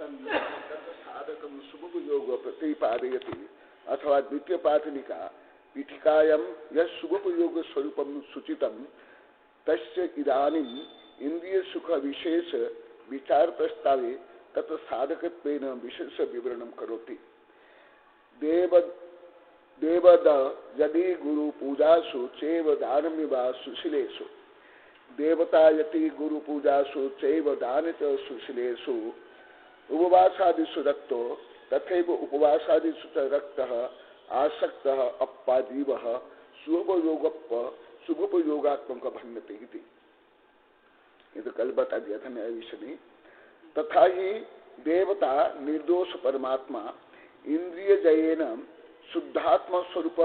सन् तत् साधकं शुभोपयोग प्रतिपादयति अथवा द्वितीय पाठनिका पीठिकायां यत् शुभोपयोग स्वरूपं सूचितं तस्य इदानीम् इंद्रिय सुख विशेष विचार प्रस्तावे तत् साधकत्वेन विशेष विवरणं करोति। देवद यदि गुरु पूजासु चैव दानमिवा सुशीलेषु देवता यति गुरु पूजासु चैव दान च सुशीलेषु उपवासादिषु रक्तो तथैव उपवासादिषु च रक्तः आसक्तः अप्पाजीवः शुभोपयोगात्मक भन्यते इति। ये तो कल बता दिया था नया विषय में। तथा ही देवता निर्दोष परमात्मा इंद्रिय जयेन शुद्धात्म स्वरूप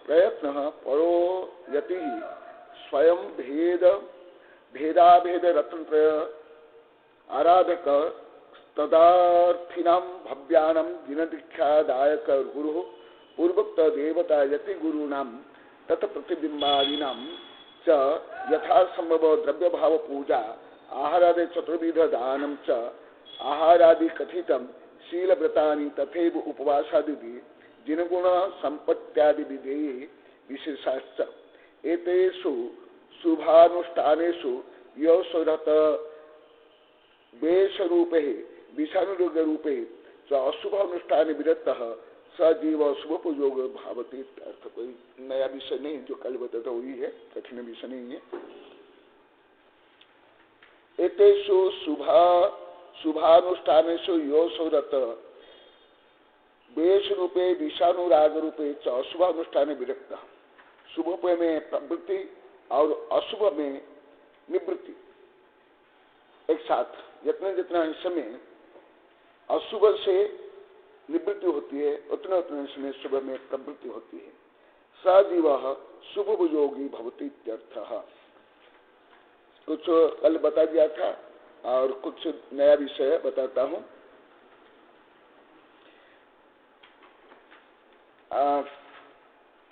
प्रयत्न परो यति स्वयं भेदाभेद रत्नत्रय आराधक तदार्थिनां भव्यानां दिनदीक्षादायक गुरु पूर्वोक्त देवता यति गुरूणां तत् प्रतिबिंबादीनां च यथा संभव द्रव्य भाव पूजा आहारादि चतुर्विध दानं च आहारादि कथितं शील व्रतानि तथैव उपवासादि जिनगुण संपत्त्यादि विधेये विशेषाश्च एतेषु शुभानुष्ठानेषु यो सुरत वेशरूपे विषानुरोगरूपे च अशुभानुष्ठाने विरतः सजीव शुभोपयोग भावती। अर्थ कोई नया विषय नहीं, जो कल बताता वही है, कठिन विषय नहीं है। एतेषु शुभानुष्ठानेषु यो सुरत वेश रूपे विषानुराग रूपे च अशुभानुष्ठान विरक्त। शुभ में प्रवृत्ति और अशुभ में निवृत्ति एक साथ, जितना समय अशुभ से निवृत्ति होती है उतने समय शुभ में प्रवृत्ति होती है। सजीव शुभोपयोगी भवति इत्यर्थः। कुछ कल बता दिया था और कुछ नया विषय बताता हूँ।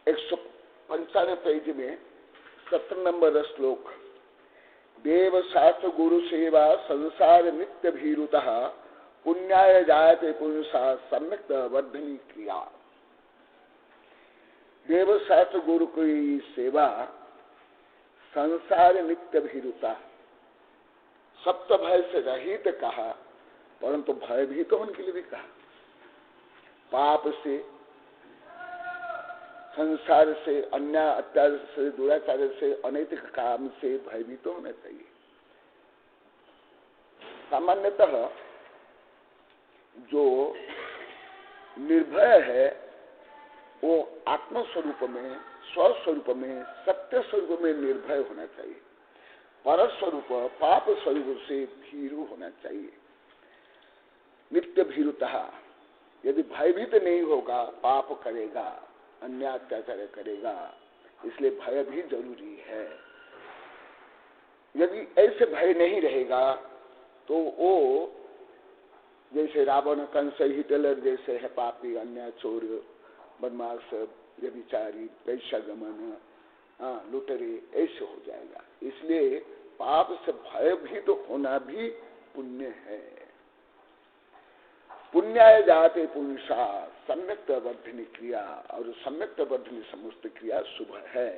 195 पेज में 17 नंबर श्लोक। देव शास्त्र गुरु सेवा संसार नित्य भीरुतः पुण्याय जायते पुरुषा सम्यक वर्धनी क्रिया। देव शास्त्र गुरु की सेवा संसार नित्य भीरुता, सप्त भय से रहित कहा, परंतु भयभीत होने के लिए भी कहा। पाप से, संसार से, अन्याय अत्याचार से, दुराचार से, अनैतिक काम से भयभीत होना चाहिए। सामान्यतः जो निर्भय है वो आत्मस्वरूप में, स्वस्वरूप में, सत्य स्वरूप में निर्भय होना चाहिए। पर स्वरूप, पाप स्वरूप से भीरु होना चाहिए। नित्य भीरुता, यदि भयभीत नहीं होगा पाप करेगा, अन्याय अत्याचार करेगा, इसलिए भय भी जरूरी है। यदि ऐसे भय नहीं रहेगा तो वो जैसे रावण, कंस, हिटलर जैसे है पापी, अन्याय, चोर, बदमाश, व्यभिचारी, वैश्यगमन, लुटेरे, ऐसे हो जाएगा। इसलिए पाप से भयभीत तो होना भी पुण्य है। पुण्याय जाते पुरुषा सम्यक वर्धिनी क्रिया, और सम्यक वर्धिनी समस्त क्रिया शुभ है।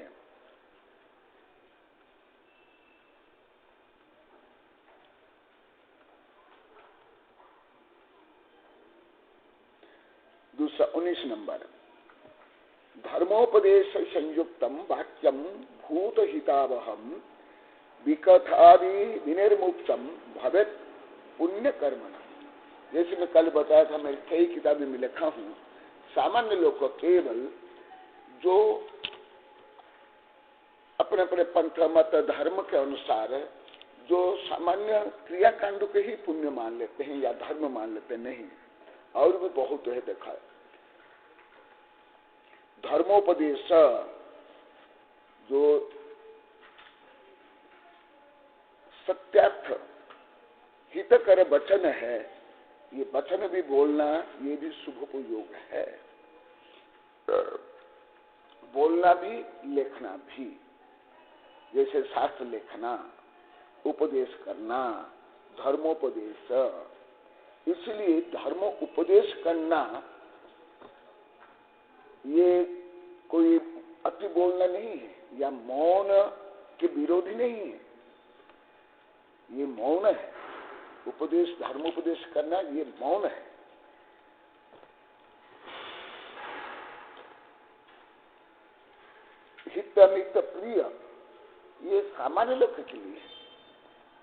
दूसरा 19 नंबर। धर्मोपदेश संयुक्तम वाक्यम भूतहितावहम विकथादि विनिर्मुक्तम भवेत् पुण्य कर्मणा। जैसे मैं कल बताया था, मैं कई किताबें में लिखा हूं, सामान्य लोग को केवल जो अपने अपने पंथ मत धर्म के अनुसार जो सामान्य क्रियाकांड के ही पुण्य मान लेते हैं या धर्म मान लेते नहीं, और भी बहुत है देखा है। धर्मोपदेश जो सत्यार्थ हितकर वचन है, ये वचन भी बोलना, ये भी शुभोपयोग है। बोलना भी, लिखना भी। जैसे शास्त्र लिखना, उपदेश करना, धर्मोपदेश। इसलिए धर्म उपदेश करना ये कोई अति बोलना नहीं है या मौन के विरोधी नहीं है, ये मौन है। उपदेश, धर्मोपदेश करना ये मौन है। हित मित प्रिय ये सामान्य लोग के लिए है।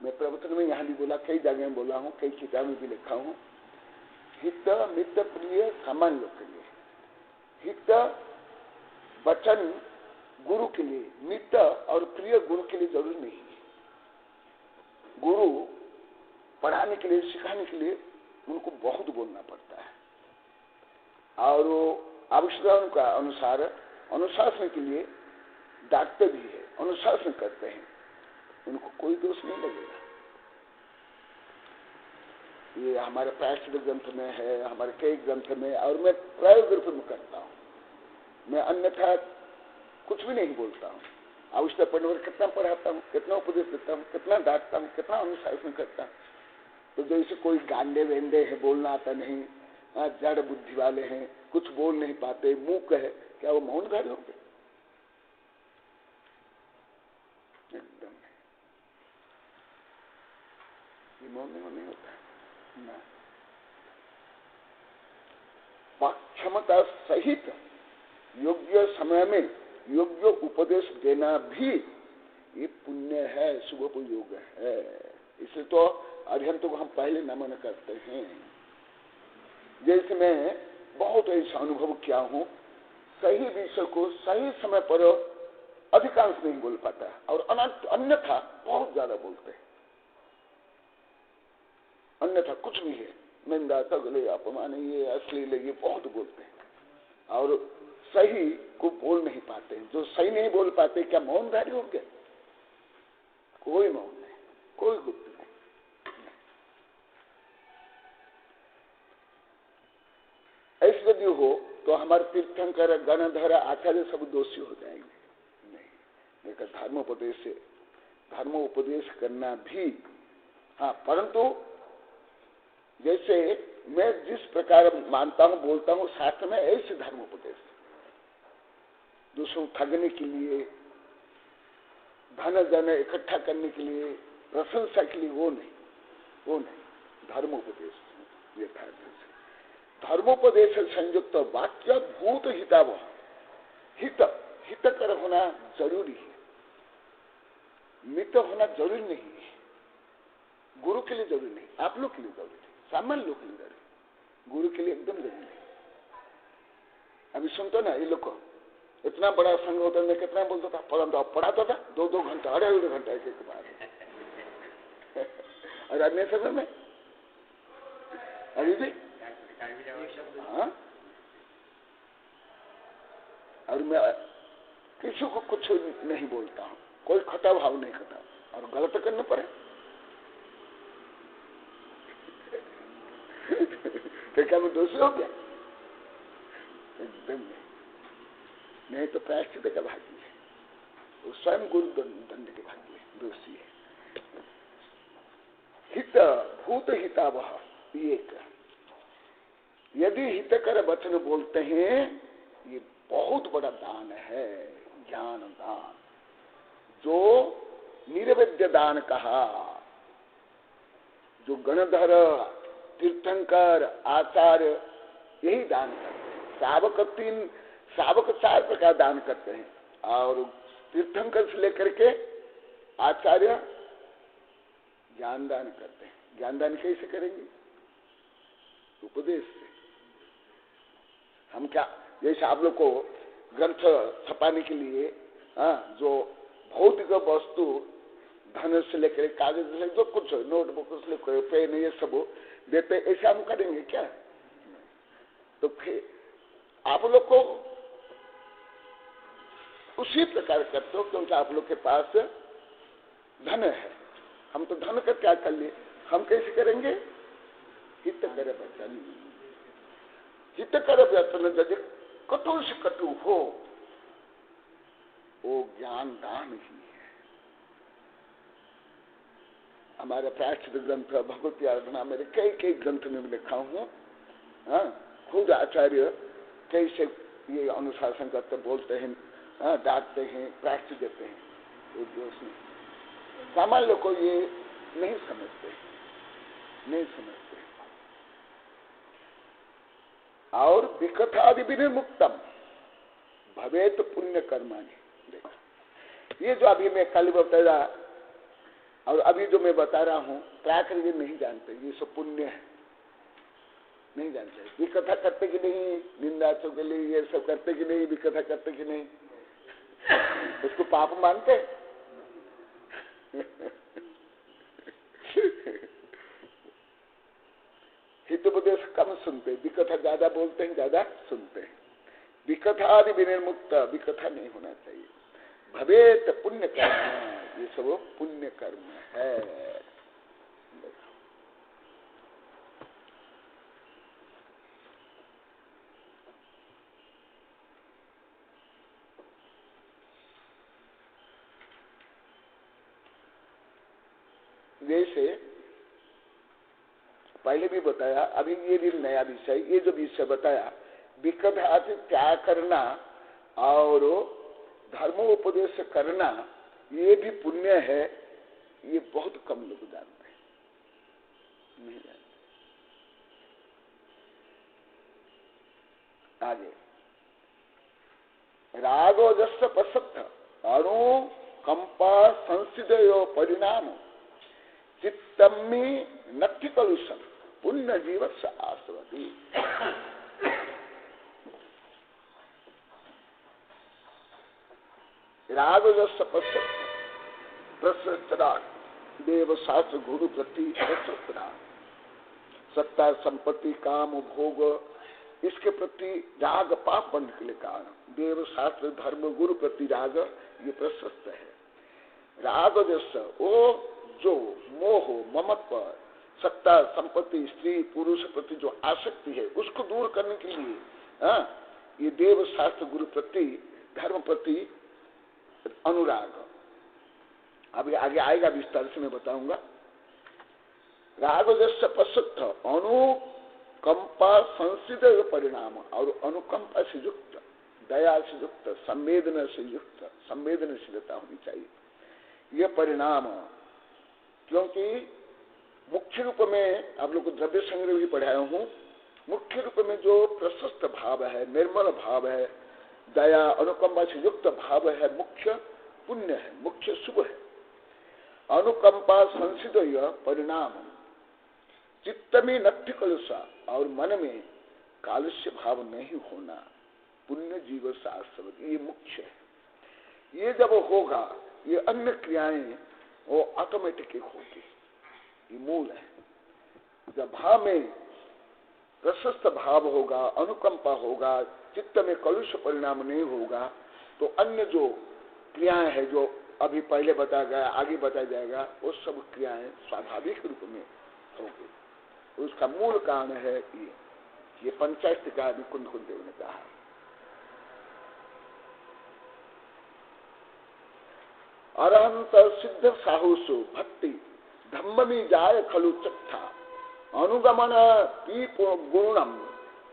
मैं प्रवचन में यहाँ भी बोला, कई जगह बोला हूँ, कई किताबें भी लिखा हूँ। हित मित प्रिय सामान्य लोग के लिए, हित वचन गुरु के लिए, मित और प्रिय गुरु के लिए जरूरी नहीं है। गुरु पढ़ाने के लिए, सिखाने के लिए उनको बहुत बोलना पड़ता है और वो आवश्यकताओं का अनुसार अनुशासन के लिए डांटते भी है, अनुशासन करते हैं, उनको कोई दोष नहीं लगेगा। ये हमारे प्रायश्चित ग्रंथ में है, हमारे कई ग्रंथ में, और मैं प्रयोग रूप में करता हूँ। मैं अन्यथा कुछ भी नहीं बोलता हूँ। आवश्यकता पढ़ने पर कितना पढ़ाता हूँ, कितना उपदेश देता हूँ, कितना डांटता हूँ, कितना अनुशासन करता हूँ। तो जैसे कोई गांडे वेंडे है, बोलना आता नहीं, जड़ बुद्धि वाले हैं, कुछ बोल नहीं पाते, मूक है, क्या वो मौनधारी होंगे? एकदम ये मौन नहीं होता है। क्षमता सहित योग्य समय में योग्य उपदेश देना भी ये पुण्य है, शुभोपयोग है। इसलिए तो अरिहंतों को हम पहले नमन करते हैं। जैसे मैं बहुत ऐसा अनुभव किया हूँ, सही विषय को सही समय पर अधिकांश नहीं बोल पाता और अन्यथा बहुत ज्यादा बोलते हैं। अन्यथा कुछ भी है, निंदा, तगले, अपमान, ये अश्लील, ये बहुत बोलते हैं और सही को बोल नहीं पाते। जो सही नहीं बोल पाते क्या मौनधारी हो गए? कोई मौन नहीं, कोई गुप्त नहीं। ऐसे यदि हो तो हमारे तीर्थंकर, गणधर, आचार्य सब दोषी हो जाएंगे। नहीं, लेकिन धर्मोपदेश से धर्मोपदेश करना भी, हाँ, परंतु जैसे मैं जिस प्रकार मानता हूँ, बोलता हूँ शास्त्र में, ऐसे धर्मोपदेश। दूसरों ठगने के लिए, धन जन इकट्ठा करने के लिए, प्रशंसा के लिए, वो नहीं धर्मोपदेश। ये धर्मोपदेश संयुक्त वाक्य भूत हितावह। हितकर होना जरूरी है, मित होना जरूरी नहीं है। गुरु के लिए जरूरी नहीं, आप लोग के लिए जरूरी है, सामान्य लोग के लिए जरूरी, गुरु के लिए एकदम जरूरी नहीं। अभी सुनते ना, ये लोग इतना बड़ा संघ होता है, मैं कितना बोलता था, परंतु पढ़ाता था 2-2 घंटा, 2.5 घंटा एक बार। और अन्य समय में अभी भी, हाँ, और मैं किसी को कुछ नहीं बोलता हूँ, कोई खटा भाव नहीं करता, और गलत करने पड़े तो क्या मैं दोषी हो गया? एकदम नहीं तो प्रायश्चित का भागी है, वो स्वयं गुरु दंड के भागी है, दोषी है। हित भूत हितावह, एक यदि हितकर वचन बोलते हैं, ये बहुत बड़ा दान है, ज्ञान दान, जो निर्वेद्य दान कहा, जो गणधर, तीर्थंकर, आचार्य यही दान करते हैं। सावक 4 प्रकार दान करते हैं, और तीर्थंकर से लेकर के आचार्य ज्ञान दान करते हैं। ज्ञान दान कैसे करेंगे? उपदेश से। हम क्या, जैसे आप लोग को ग्रंथ छपाने के लिए जो भौतिक वस्तु, धन से लेकर कागज से, जो कुछ नोटबुक से लेकर पेन, ये सब देते, ऐसे हम करेंगे क्या? तो फिर आप लोग को उसी प्रकार करते हो, क्योंकि आप लोग के पास धन है। हम तो धन का त्याग कर लिए, हम कैसे करेंगे? हित कर वचन, हित कर वचन यदि कटु से कटु हो, वो ज्ञान दान ही है। हमारे प्रायश्चित ग्रंथ भगवती आराधना मेरे कई कई ग्रंथ में लिखा हूँ। खुद आचार्य कैसे ये अनुशासन करते, बोलते हैं, डांटते हैं, प्रायश्चित देते हैं। एक दोष नहीं, सामान्य लोग को ये नहीं समझते। और विकथादि विनिर्मुक्तम भवेत पुण्य कर्माणि। देखो ये जो अभी मैं कल बताया और अभी जो मैं बता रहा हूँ, प्राकृ ये नहीं जानते, ये सब पुण्य है, नहीं जानते। विकथा करते कि नहीं, निंदा के लिए ये सब करते कि नहीं, विकथा करते कि नहीं, उसको पाप मानते। हितोपदेश कम सुनते, विकथा ज्यादा बोलते हैं, ज्यादा सुनते हैं। विकथादि विनिर्मुक्त, विकथा नहीं होना चाहिए। भवेत पुण्य कर्म, ये सब पुण्य कर्म है। जैसे पहले भी बताया, अभी ये भी नया विषय, ये जो विषय बताया विकथा त्याग करना और धर्मोपदेश करना, ये भी पुण्य है। ये बहुत कम लोग जानते हैं, नहीं जानते। आगे रागोजस्य पश्यथ अनुकंपा संसिदयो परिणाम चित्तम्मी नक्ति कलुषम पुण्य जीवस्य आस्वती। रागोजस्य पश्यथ प्रसृतराग देव शास्त्र गुरु प्रति प्रसृतराग, सत्ता संपत्ति काम भोग, इसके प्रति राग पाप बनने के लिए कारण। देव शास्त्र धर्म गुरु प्रति राग ये प्रशस्त है। राग जैसा वो जो मोह ममत्व सत्ता संपत्ति स्त्री पुरुष प्रति जो आसक्ति है उसको दूर करने के लिए ये देव शास्त्र गुरु प्रति धर्म प्रति अनुराग। अभी आगे आएगा विस्तार से मैं बताऊंगा। राग जैसा प्रशस्त अनुकंपा संसिद परिणाम, और अनुकंपा से युक्त, दया से युक्त, संवेदना से युक्त, संवेदनशीलता होनी चाहिए यह परिणाम। क्योंकि मुख्य रूप में आप लोग को द्रव्य संग्रह भी पढ़ाया हूं, मुख्य रूप में जो प्रशस्त भाव है, निर्मल भाव है, दया अनुकंपा से युक्त भाव है, मुख्य पुण्य है, मुख्य शुभ है। अनुकंपा संसिद परिणाम चित्त में नत्य कलुषा, और मन में कालुष्य भाव नहीं होना, पुण्य जीव शास्त्र, ये मुख्य है। ये जब होगा ये अन्य क्रियाएं वो ऑटोमेटिक होगी, ये मूल है। जब भाव में प्रशस्त भाव होगा, अनुकंपा होगा, चित्त में कलुष परिणाम नहीं होगा, तो अन्य जो क्रियाएं हैं जो अभी पहले बताया गया आगे बताया जाएगा, वो सब क्रियाएं स्वाभाविक रूप में होगी। उसका मूल कारण है ये पंचायत का भी कुंद देव ने कहा। अरहंत सिद्ध साहुसु भक्ति धम्ममी जाय खलु चक्था अनुगमन पीपो गुणम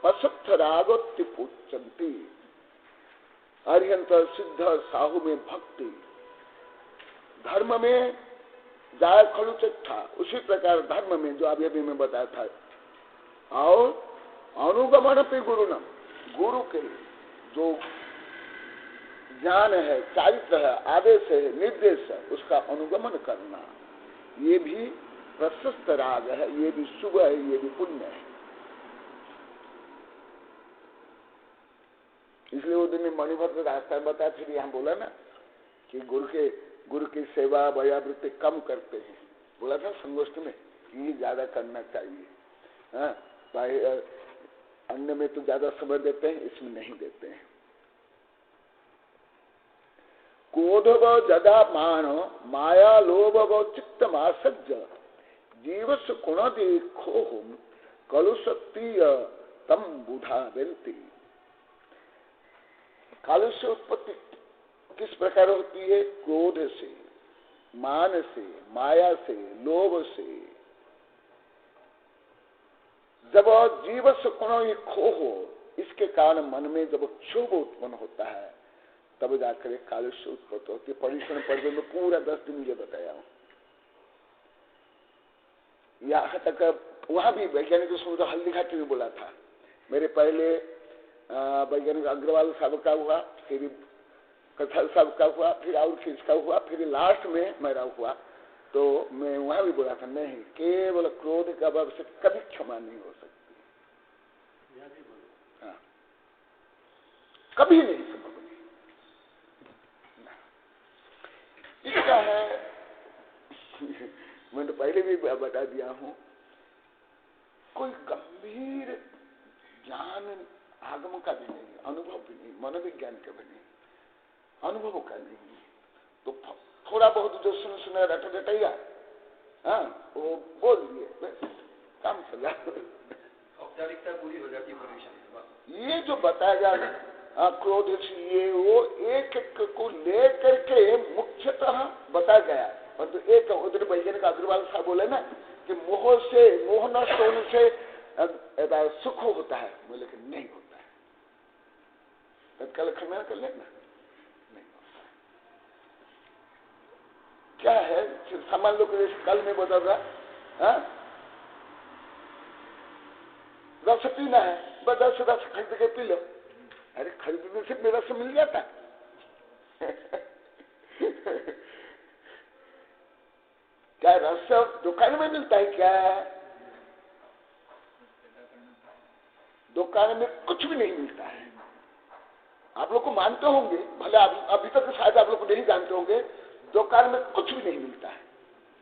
पसत्थ रागोत्ति पूजंती। अरिहंत सिद्ध साहु में भक्ति, धर्म में जाय खलु चक्था, उसी प्रकार धर्म में जो अभी अभी मैं बताया था, और अनुगमन पे गुरुनम, गुरु के जो ज्ञान है, चारित्र है, आदेश है, निर्देश है, उसका अनुगमन करना, ये भी प्रशस्त राग है, ये भी शुभ है, ये भी पुण्य है। इसलिए वो दिन में मणिभद्र रास्ता बताया, फिर यहाँ बोला ना कि गुरु की सेवा वयावृत्ति कम करते हैं, बोला था संगोष्ठी में, ये ज्यादा करना चाहिए। भाई अन्य में तो ज्यादा समय देते हैं, इसमें नहीं देते हैं। क्रोधव जदा मान माया लोभव चित्तमासज्ज जीवस कुणदि खोहुम कलुषत्तीय तम बुधा वेंती। कालुष्य उत्पत्ति किस प्रकार होती है? क्रोध से, मान से, माया से, लोभ से, जब जीव से कोई खो हो, इसके कारण मन में जब क्षोभ उत्पन्न होता है तब जाकर कालुष्य उत्पन्न होती है। परिश्रम पर्व में पूरा 10 दिन ये बताया हूं। यहाँ तक वहां भी वैज्ञानिक तो हल्दी घाटी में बोला था। मेरे पहले वैज्ञानिक अग्रवाल साहब का हुआ, फिर कथल साहब का हुआ, फिर और किसका हुआ, फिर लास्ट में मेरा हुआ। तो मैं वहां भी बोला था, नहीं, केवल क्रोध का भाव से कभी क्षमा नहीं हो सकती। हाँ, कभी नहीं संभव नहीं। इसका है मैं तो पहले भी बता दिया हूं, कोई गंभीर ज्ञान आगम का भी नहीं, अनुभव भी नहीं, मनोविज्ञान का भी नहीं, अनुभव का नहीं, तो थोड़ा बहुत जो सुने रट रटैया, हाँ, वो बोल दिए, काम चला, औपचारिकता पूरी हो जाती है। ये जो बताया गया क्रोध से ये वो एक को लेकर के मुख्यतः बताया गया। और तो एक उधर वैज्ञानिक अग्रवाल साहब बोले ना कि मोह से, मोह नष्ट होने से सुख होता है, बोले कि नहीं होता है। तत्काल खंडन कर लेना, नहीं होता है। क्या है, सामान लोग कल में बदल रहा, रस पीना है, बस 10 रस खरीद के पी लो। अरे खरीदने से मेरा रस मिल जाता क्या रस दुकान में मिलता है क्या? दुकान में कुछ भी नहीं मिलता है। आप लोग को मानते होंगे, भले अभी तक शायद आप लोग को नहीं जानते होंगे, दुकान में कुछ भी नहीं मिलता है।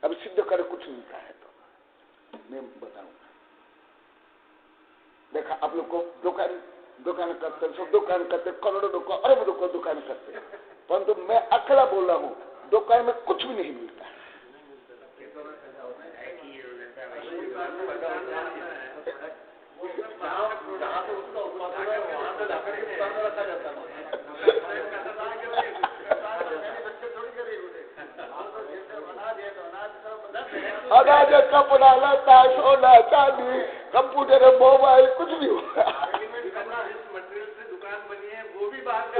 अब सिद्ध कर कुछ मिलता है तो मैं बताऊंगा। देखा आप लोग को दुकान करते, सब दुकान करते, करोड़ों लोग, अरब लोग को दुकान करते, परंतु मैं अकेला बोल रहा हूँ, दुकान में कुछ भी नहीं मिलता है। अनाज, कपड़ा, लता, सोना, चांदी, कंप्यूटर, मोबाइल, कुछ भी हो। मटेरियल से दुकान बनी है, वो भी बाहर का।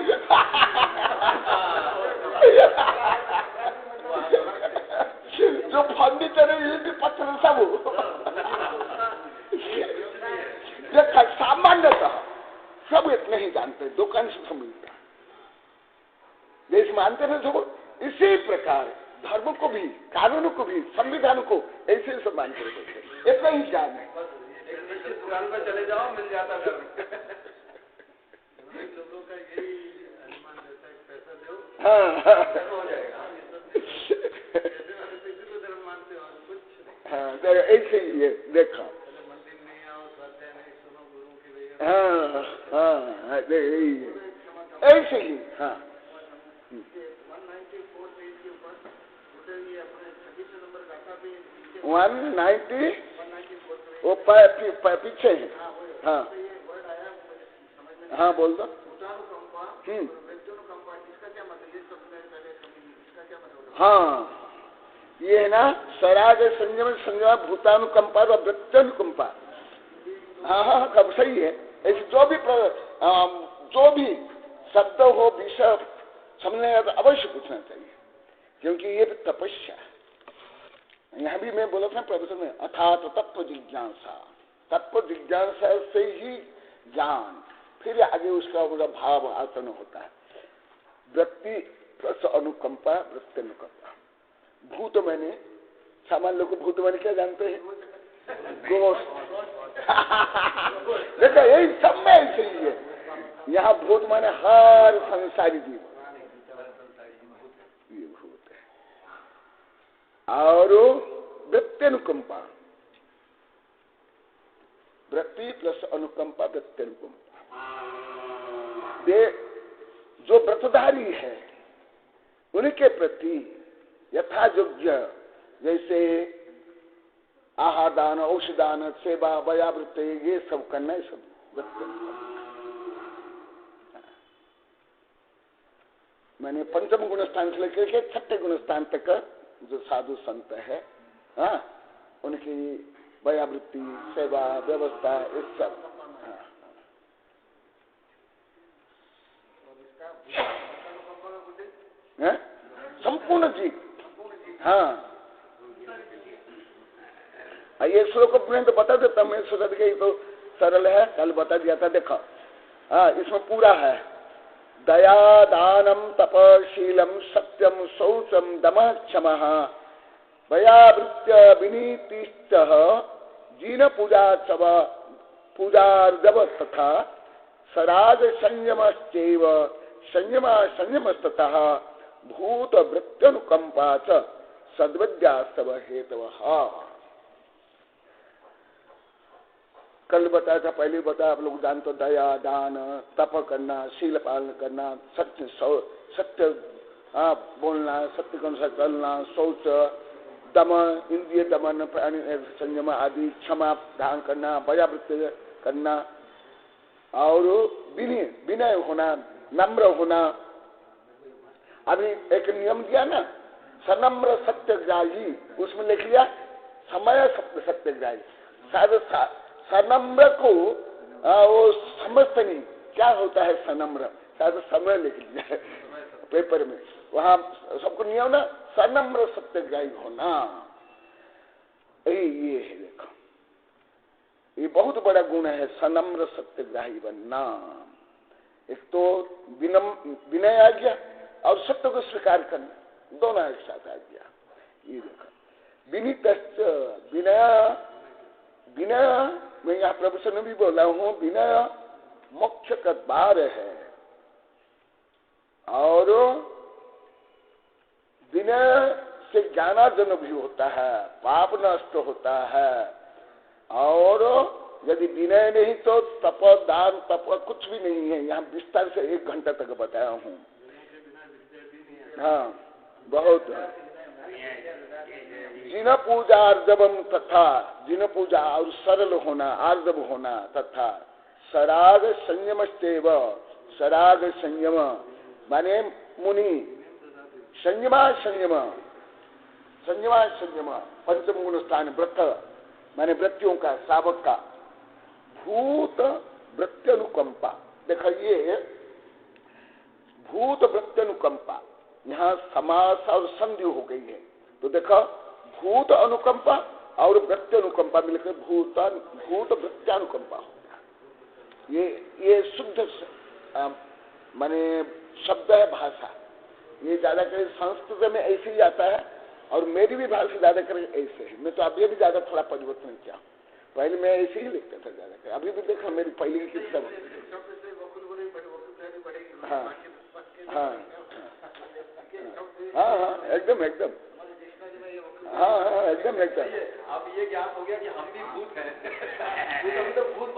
जो फर्नीचर है, ये भी पत्थर सब देखा। सामान्यतः सब इतना ही जानते, दुकान से मिलता है, देश मानते ना सब। इसी प्रकार धर्म को भी, कानून को भी, संविधान को ऐसे सब मानते रहते, इतना ही ज्ञान है। दुकान में चले जाओ, मिल जाता धर्म। लोगों का यही अनुमान रहता है, पैसा दो, धर्म हो जाएगा। धर्म मानते हो कुछ? हाँ, ऐसे ही है। देखा, मंदिर नहीं आओ, स्वाध्याय नहीं सुनो, गुरु की वजह। हाँ, यही है, ऐसे ही। हाँ, 190 वो पीछे है। हाँ हाँ, बोल दो। हाँ, ये है ना, सराग संयम संयम भूतानुकंपा और वृत्तानुकंपा। हाँ हाँ, कब सही है। ऐसे जो भी शब्द हो, विषय समझने का अवश्य पूछना चाहिए, क्योंकि ये तपस्या। यहाँ भी मैं बोला था प्रवचन में, अर्थात तत्व जिज्ञासा, तत्व जिज्ञासा से ही ज्ञान, फिर आगे उसका पूरा भाव आसन होता है। वृत्ति प्लस अनुकंपा, वृत्ति अनुकंपा। भूत मैंने, सामान्य लोग भूत मैंने क्या जानते हैं? गोश्त। देखो, यही सब में ऐसे ही है। यहाँ भूत माने हर संसारी जीव, ये भूत है। और वृत्ति अनुकंपा, वृत्ति प्लस अनुकंपा, वृत्ति अनुकंपा। जो व्रतधारी है उनके प्रति यथा योग्य, जैसे आहार दान, औषधान, सेवा, वयावृत्ति, ये सब करना है, सब वृत्ति अनुकंपा। मैंने पंचम गुणस्थान से लेकर के 6ठे गुणस्थान तक जो साधु संत है, हाँ, उनकी व्यावृत्ति, सेवा, व्यवस्था, इस सब, हाँ। संपूर्ण जीव, हाँ। ये श्लोक में तो बता देता, मैं सोचा कि तो सरल है, कल बता दिया था। देखो, हाँ, इसमें पूरा है। दया, दानम, तप, शीलम, सत्यम, शौचम, दमः, क्षमः, भयावृत्य, विनीतिश्च, जीन पूजा चव पूजार्जव तथा सराग संयमश्चैव संयमा संयमस्ततः भूत वृत्त्यनुकंपा च सद्विद्या सब हेतवः। कल बताया था, पहले बताया, आप लोग जानते, दया, दान, तप करना, शील पालन करना, सत्य बोलना, सत्य के अनुसार चलना, शौच, दम, इंद्रिय दमन, संयम आदि, क्षमा दान करना, व्यावृत्ति करना, और विनय होना, नम्र होना। अभी एक नियम दिया ना, सनम्र सत्यग्राही, उसमें लिख लिया समय सत्यग्राही। शायद सनम्र को वो समझते नहीं क्या होता है सनम्र, शायद समय लिख लिया पेपर में, वहां सबको नियम ना, सनम्र सत्यग्राही होना। ये है, देखो, ये बहुत बड़ा गुण है, सनम्र सत्यग्राही बनना। एक तो विनय आ गया और सत्य को स्वीकार करना, दोनों एक साथ आ गया। ये देखो, विनीतश्च, विनय मैं यहाँ प्रभु से भी बोला हूँ, विनय मोक्ष का द्वार है, और विनय से ज्ञानार्जन भी होता है, पाप नष्ट होता है, और यदि विनय नहीं तो तप, दान, तप कुछ भी नहीं है। यहाँ विस्तार से 1 घंटा तक बताया हूँ। हाँ, बहुत है। जिन पूजा आर्जवम तथा, जिन पूजा और सरल होना, आर्जव होना, तथा सराग संयमस्तेव, सराग संयम माने मुनि, संयमा संयम, संयमा संयम, पंचम गुण स्थान, व्रत माने वृत्तियों का, सावक का, भूत वृत्त्यनुकंपा। देखो, ये भूत वृत्त्यनुकंपा, यहाँ समास और संधि हो गई है, तो देखो भूत अनुकंपा और वृत्त्यनुकंपा मिलकर भूत वृत्त्यानुकंपा हो गया। ये शुद्ध माने शब्द है, भाषा। ये ज्यादा कर संस्कृत में ऐसे ही आता है, और मेरी भी भाषा ज्यादा कर ऐसे है। मैं तो अभी भी ज्यादा थोड़ा परिवर्तन किया, पहले मैं ऐसे ही लिखता था ज्यादा कर। अभी भी देखा मेरी पहले की किताब। हाँ हाँ हाँ हाँ, एकदम एकदम, हाँ हाँ एकदम एकदम। अब ये ज्ञात हो गया कि हम भी भूत हैं। तो भूत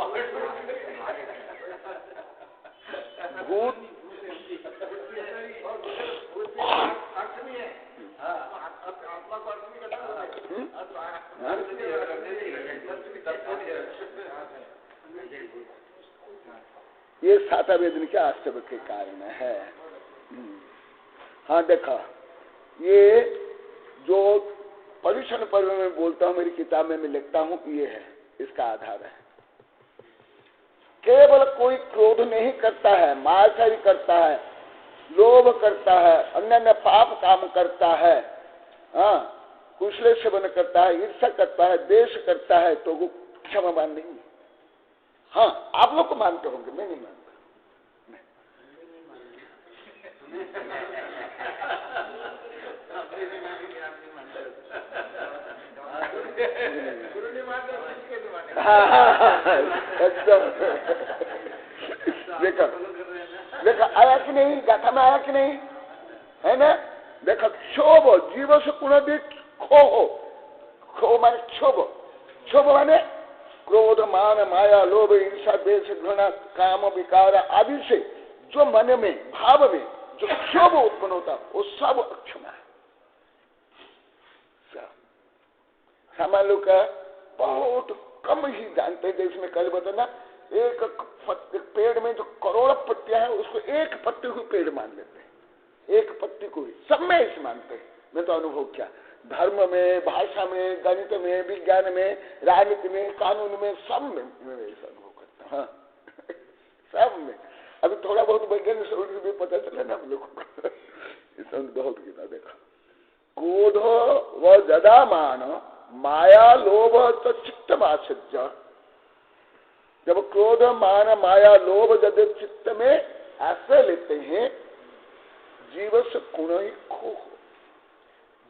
भूत अर्थ नहीं है, आत्मा को अर्थ नहीं करता। ये साता वेदन के आश्चर्य के कारण है। हाँ, देखा, ये जो परीक्षण पर्व में बोलता हूँ, मेरी किताब में मैं लिखता हूँ, ये है, इसका आधार है। केवल कोई क्रोध नहीं करता है, मायाचारी करता है, लोभ करता है, अन्य पाप काम करता है, हाँ, कुशल सेवन करता है, ईर्ष्या करता है, देश करता है, तो वो क्षमावान नहीं है। हाँ, आप लोग को मानते होंगे, मैं नहीं मानता। एकदम देखो, देखो आया कि नहीं, गाथा में आया कि नहीं, है ना। देखो, क्षोभ जीव से पुनर्दित खो माने क्षोभ, क्षोभ माने क्रोध, मान, माया, लोभ, ईर्षा, द्वेष, घृणा, काम, विकार आदि से जो मन में, भाव में जो क्षोभ उत्पन्न होता, वो सब अक्षमा है। सामान्य लोग का बहुत कम ही जानते हैं। जैसे मैं कल बताना, एक पेड़ में जो करोड़ पत्तियां हैं, उसको एक पत्ती को पेड़ मान लेते हैं, एक पत्ती को ही सब में ऐसे मानते हैं। मैं तो अनुभव किया, धर्म में, भाषा में, गणित में, विज्ञान में, राजनीति में, कानून में, सब में ऐसा अनुभव करता हूँ। सब में अभी थोड़ा बहुत वैज्ञानिक से भी पता चला ना हम लोगों को। इसमें बहुत गिना देखा। क्रोध व जदा मान माया लोभ तो चित्त आसज्य। जब क्रोध मान माया लोभ जब चित्त में आश्रय लेते हैं, जीव से गुण ही खो,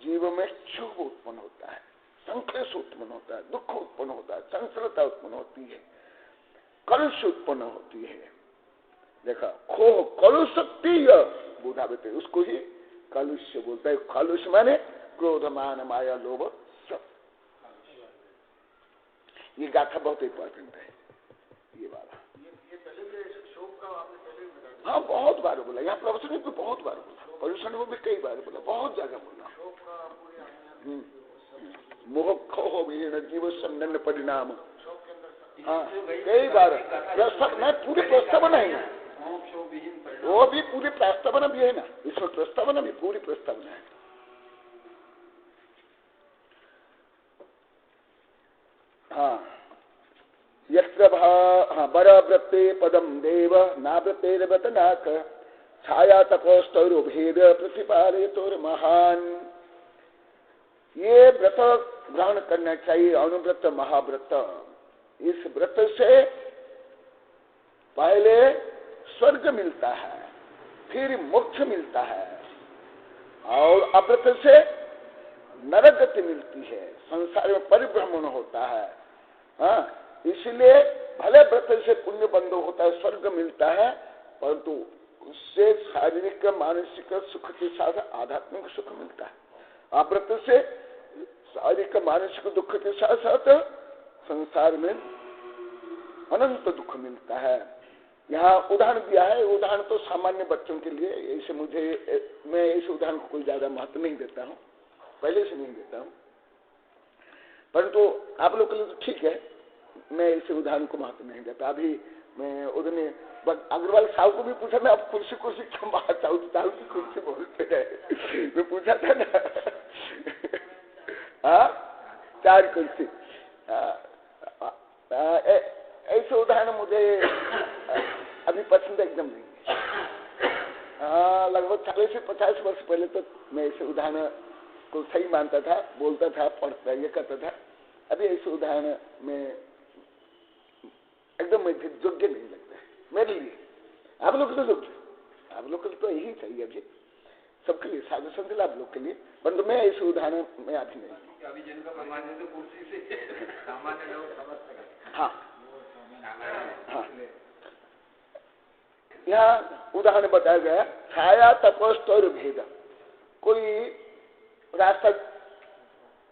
जीव में क्षोभ उत्पन्न होता है, संक्लेश उत्पन्न होता है, दुख उत्पन्न होता है, चंचलता उत्पन्न होती है, कलुष उत्पन्न होती है। देखा, खो कलुषक्ति बुधा बेटे, उसको ही कलुष बोलता है। कलुष माने क्रोध मान माया लोभ सब। ये गाथा बहुत इंपॉर्टेंट है ये वाला। ये पहले भी शोक का आपने पहले भी बताया। हाँ, बहुत बार बोला, यहाँ प्रवचन में भी बहुत बार बोला, प्रवचन में भी कई बार बोला, बहुत जगह बोला। मोह खो विहीन जीव संगन परिणाम। हाँ, कई बार नहीं, पूरी प्रस्तावना है, वो भी पूरी प्रस्तावना भी है ना, इसमें प्रस्तावना भी पूरी प्रस्तावना है। हाँ, यत्र बरव्रते पदम देव नाव्रते वतनाक छाया तपोस्तौर भेद प्रतिपादयतोर महान। ये व्रत ग्रहण करना चाहिए, अनुव्रत महाव्रत। इस व्रत से पहले स्वर्ग मिलता है, फिर मोक्ष मिलता है, और अव्रत से नरक गति मिलती है, संसार में परिभ्रमण होता है। हाँ, इसलिए भले व्रत से पुण्य बंध होता है, स्वर्ग मिलता है, परंतु उससे शारीरिक मानसिक सुख के साथ आध्यात्मिक सुख मिलता है। अव्रत से शारीरिक मानसिक दुख के साथ साथ संसार में अनंत दुख मिलता है। यहाँ उदाहरण दिया है, उदाहरण तो सामान्य बच्चों के लिए, ऐसे मैं इस उदाहरण को कोई ज्यादा महत्व नहीं देता हूँ, पहले से नहीं देता हूँ, परंतु आप लोग के लिए तो ठीक है, मैं इसे उदाहरण को महत्व नहीं देता। अभी मैं उधर अग्रवाल साहब को भी पूछा, मैं अब कुर्सी क्यों बात साहब की कुर्सी बोलते हैं, मैं पूछा था ना। हाँ, 4 कुर्सी। ऐसे उदाहरण मुझे अभी पसंद एकदम नहीं है। लगभग 40 से 50 वर्ष पहले तो मैं ऐसे उदाहरण को सही मानता था, बोलता था, पढ़ता ये करता था। अभी ऐसे उदाहरण में एकदम योग्य नहीं लगता है मेरे लिए। आप लोग तो योग्य, आप लोग को तो यही चाहिए अभी सबके लिए, साधु संत आप लोग के लिए, परंतु मैं ऐसे उदाहरण में अभी नहीं। अभी जिनका सामान्य तो कुर्सी से सामान्य लोग समझते हैं। हाँ हाँ, यहाँ उदाहरण बताया गया, छाया तपस्तौर भेद। कोई रास्ता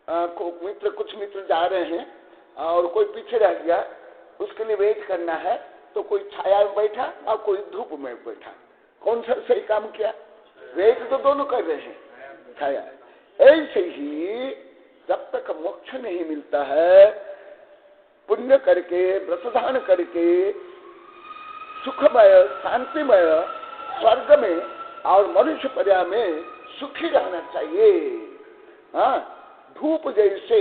कुछ मित्र जा रहे हैं और कोई पीछे रह गया, उसके लिए वेट करना है, तो कोई छाया में बैठा और कोई धूप में बैठा। कौन सा सही काम किया? वेट तो दोनों कर रहे हैं, छाया। ऐसे ही जब तक मोक्ष नहीं मिलता है, पुण्य करके व्रतदान करके सुखमय शांतिमय स्वर्ग में और मनुष्य पर्या में सुखी रहना चाहिए। हाँ, धूप जैसे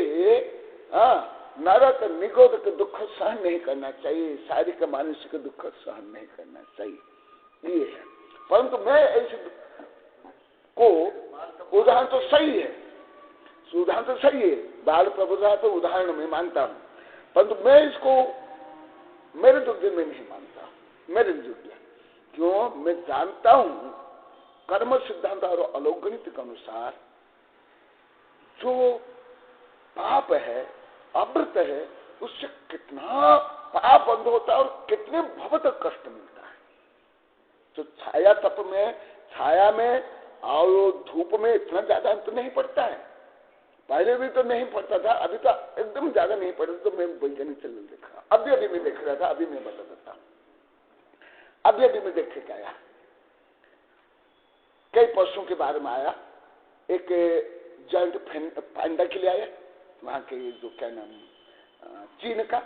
नरक निगोदक दुख सहन नहीं करना चाहिए, शारीरिक मानसिक दुख सहन नहीं करना चाहिए, ये है। परंतु मैं ऐसे को उदाहरण तो सही है, उदाहरण तो सही है, बाल प्रबोधा तो उदाहरण में मानता हूं, परंतु मैं इसको मेरे दुर्जय में नहीं मानता। मेरे दुर्जय क्यों? मैं जानता हूं कर्म सिद्धांत और अलोकगणित के अनुसार जो पाप है, अव्रत है, उससे कितना पाप बंद होता है और कितने भव तक कष्ट मिलता है। तो छाया तप में, छाया में और धूप में इतना ज्यादा अंतर नहीं पड़ता है। पहले भी तो नहीं पड़ता था, अभी तो एकदम ज्यादा नहीं पड़ता। तो मैं वैज्ञानिक चैनल देखा, अभी मैं देख रहा था, अभी मैं बता देता हूँ। अभी मैं देख के आया, कई पशुओं के बारे में आया। एक जॉइंट पैंडा के लिए आया, वहां के जो क्या नाम चीन का।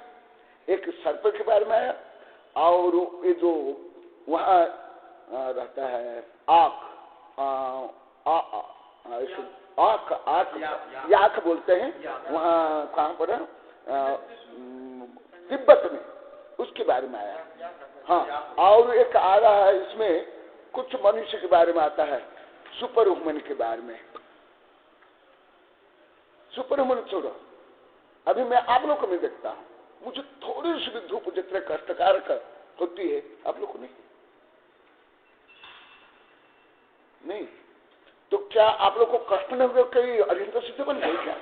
एक सर्प के बारे में आया, और ये जो वहां रहता है आक आँख आँख याक बोलते हैं, वहाँ कहाँ पर है, तिब्बत में, उसके बारे में आया। हाँ, और एक आ रहा है इसमें कुछ मनुष्य के बारे में आता है, सुपर ह्यूमन के बारे में। सुपर ह्यूमन छोड़ो, अभी मैं आप लोग को नहीं देखता हूँ, मुझे थोड़ी सी भी धूप जितने कष्टकारक होती है, आप लोग को नहीं। तो क्या आप लोग को कष्ट नहीं हुए, कई अरिहंत सिद्ध बन गए क्या?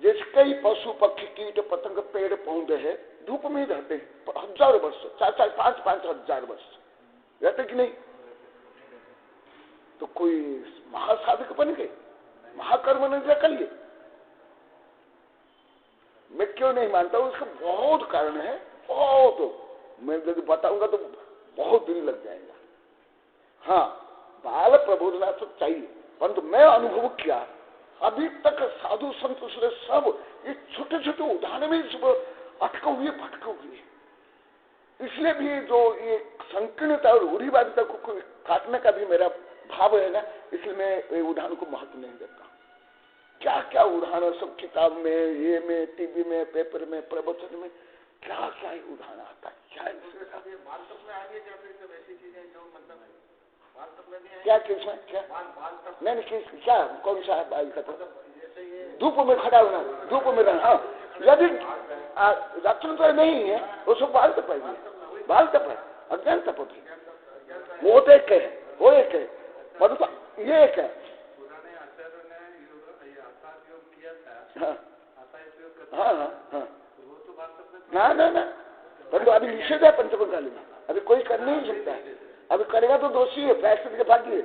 जैसे कई पशु पक्षी कीट पतंग पेड़ पौधे हैं, धूप में ही रहते हैं हजारों वर्ष, 4-5 हजार वर्ष रहते कि नहीं? तो कोई महासाधक बन गए, महाकर्म नहीं कर लिए। मैं क्यों नहीं मानता हूं, उसका बहुत कारण है, बहुत। मैं यदि बताऊंगा तो बहुत दिन लग जाएगा। हाँ, बाल प्रबोधना तो चाहिए, परंतु मैं अनुभव किया अभी तक साधु संत सब ये छोटे छोटे उदाहरण में सब अटके हुए भटके हुए। इसलिए भी जो ये संकीर्णता और रूढ़िवादिता को काटने का भी मेरा भाव है ना, इसलिए मैं ये उदाहरण को महत्व नहीं देता। क्या क्या उदाहरण सब किताब में, ये में, टीवी में, पेपर में, प्रवचन में क्या क्या उदाहरण आता है। क्या किस में क्या नहीं किस क्या कौन सा धूप में खड़ा होना, धूप में रहना। हाँ, यदि रक्षण तो नहीं है वो सब बाल तप है, बाल तप है, अज्ञान तप है। वो तो एक है, वो एक है, परंतु ये एक है। हाँ हाँ हाँ, ना ना ना, परंतु अभी निषेध है पंचमकाली में, अभी कोई कर नहीं सकता है। अभी करेगा तो दोषी है, प्रायश्चित के भाग्य।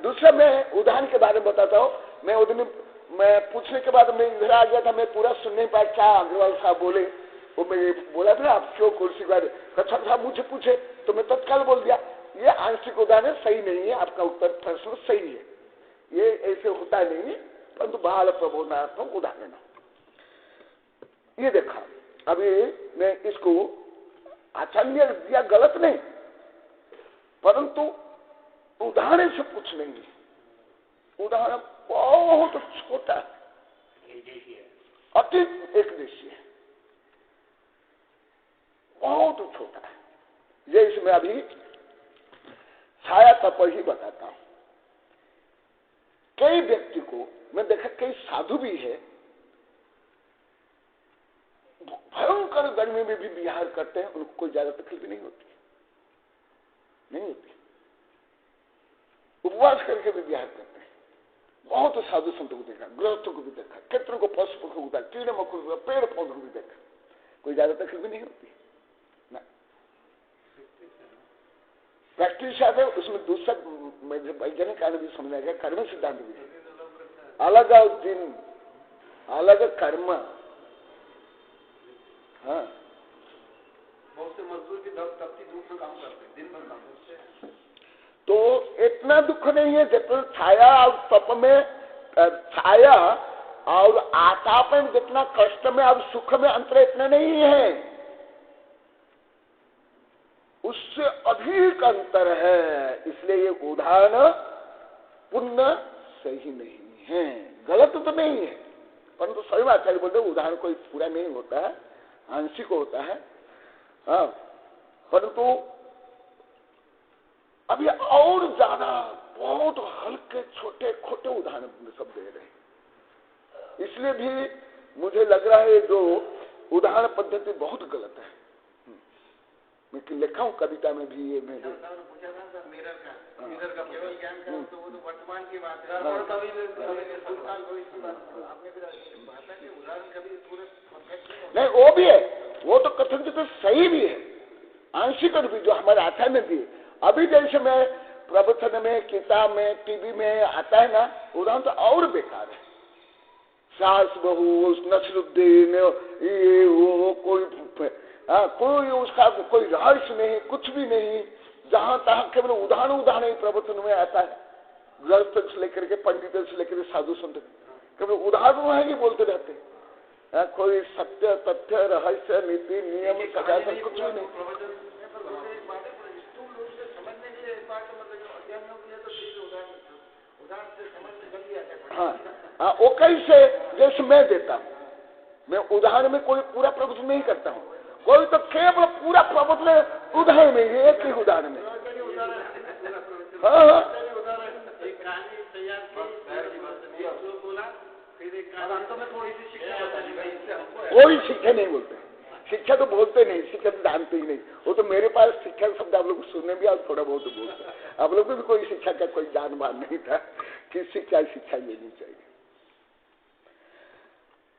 दूसरा मैं उदाहरण के बारे में बताता हूँ। मैं उस दिन मैं पूछने के बाद मैं इधर आ गया था, मैं पूरा सुन नहीं पाया क्या अग्रवाल साहब बोले। वो मैं बोला था आप क्यों कुर्सी पर, कच्छप साहब मुझे पूछे तो मैं तत्काल बोल दिया ये आंशिक उदाहरण सही नहीं है, आपका उत्तर प्रश्न सही है, ये ऐसे होता नहीं है, परंतु बाल प्रबोधनात्मक उदाहरण। ये देखा, अभी मैं इसको आचार्य दिया गलत नहीं, परंतु उदाहरण से कुछ नहीं है। उदाहरण बहुत छोटा अति एक देशीय, बहुत छोटा है। ये इसमें अभी छाया तप ही बताता हूं। कई व्यक्ति को मैं देखा, कई साधु भी है, भयंकर गर्मी में भी विहार करते हैं, उनको कोई ज्यादा तकलीफ नहीं होती, नहीं होती। उपवास करके भी विहार करते हैं। बहुत साधु संतों को देखा, गृहस्थों को भी देखा, क्षेत्रों को, पशु पक्षियों को, कीड़े मकोड़ों को, पेड़ पौधों को भी देखा, कोई ज्यादा तकलीफ नहीं होती ना। प्रैक्टिस है उसमें दूसरा वैज्ञानिक कारण भी समझा गया, कर्म सिद्धांत भी है। अलग दिन अलग कर्म। हाँ, बहुत से मजदूर की तपती धूप में काम करते हैं, दिन भर काम करते हैं, तो इतना दुख नहीं है जितना छाया और तप में, छाया और आताप में जितना कष्ट में और सुख में अंतर इतना नहीं है, उससे अधिक अंतर है। इसलिए ये उदाहरण पुण्य सही नहीं है, गलत तो नहीं है, परंतु सही आचार्य बोलते उदाहरण कोई पूरा नहीं होता है, आंशिक होता है। हाँ, परंतु अभी और ज्यादा बहुत हल्के छोटे खोटे उदाहरण सब दे रहे हैं। इसलिए भी मुझे लग रहा है जो उदाहरण पद्धति बहुत गलत है। मैं लिखा हूँ कविता में भी ये मैं वर्तमान की बात है, नहीं वो भी है, वो तो कथन तो सही भी है, आंशिक भी जो हमारे आचार्य ने दिए। अभी जैसे मैं प्रवचन में, किताब में, टीवी में आता है ना, उदाहरण तो और बेकार है। सास बहू, नसरुद्दीन, ये वो, कोई उसका कोई रहस्य नहीं, कुछ भी नहीं, जहां तहां केवल उदाहरण ही प्रवचन में आता है। गृहस्थ से लेकर के पंडित से लेकर साधु संत केवल उदाहरण ही बोलते रहते हैं। कोई सत्य तथ्य रहस्य नीति नियम सजासन कुछ भी नहीं। हाँ, वो कैसे? जैसे मैं देता हूँ, मैं उदाहरण में कोई पूरा प्रभुत्व नहीं करता हूँ, कोई तो केवल पूरा प्रभुत्व उदाहरण में, एक ही उदाहरण में। हाँ हाँ, कोई शिक्षा नहीं बोलते, शिक्षा तो बोलते नहीं, शिक्षा तो जानते ही नहीं। वो तो मेरे पास शिक्षा शब्द आप लोग सुनने भी और थोड़ा बहुत बोलते, आप लोग को भी कोई शिक्षा का कोई ज्ञान मान नहीं था कि शिक्षा लेनी चाहिए।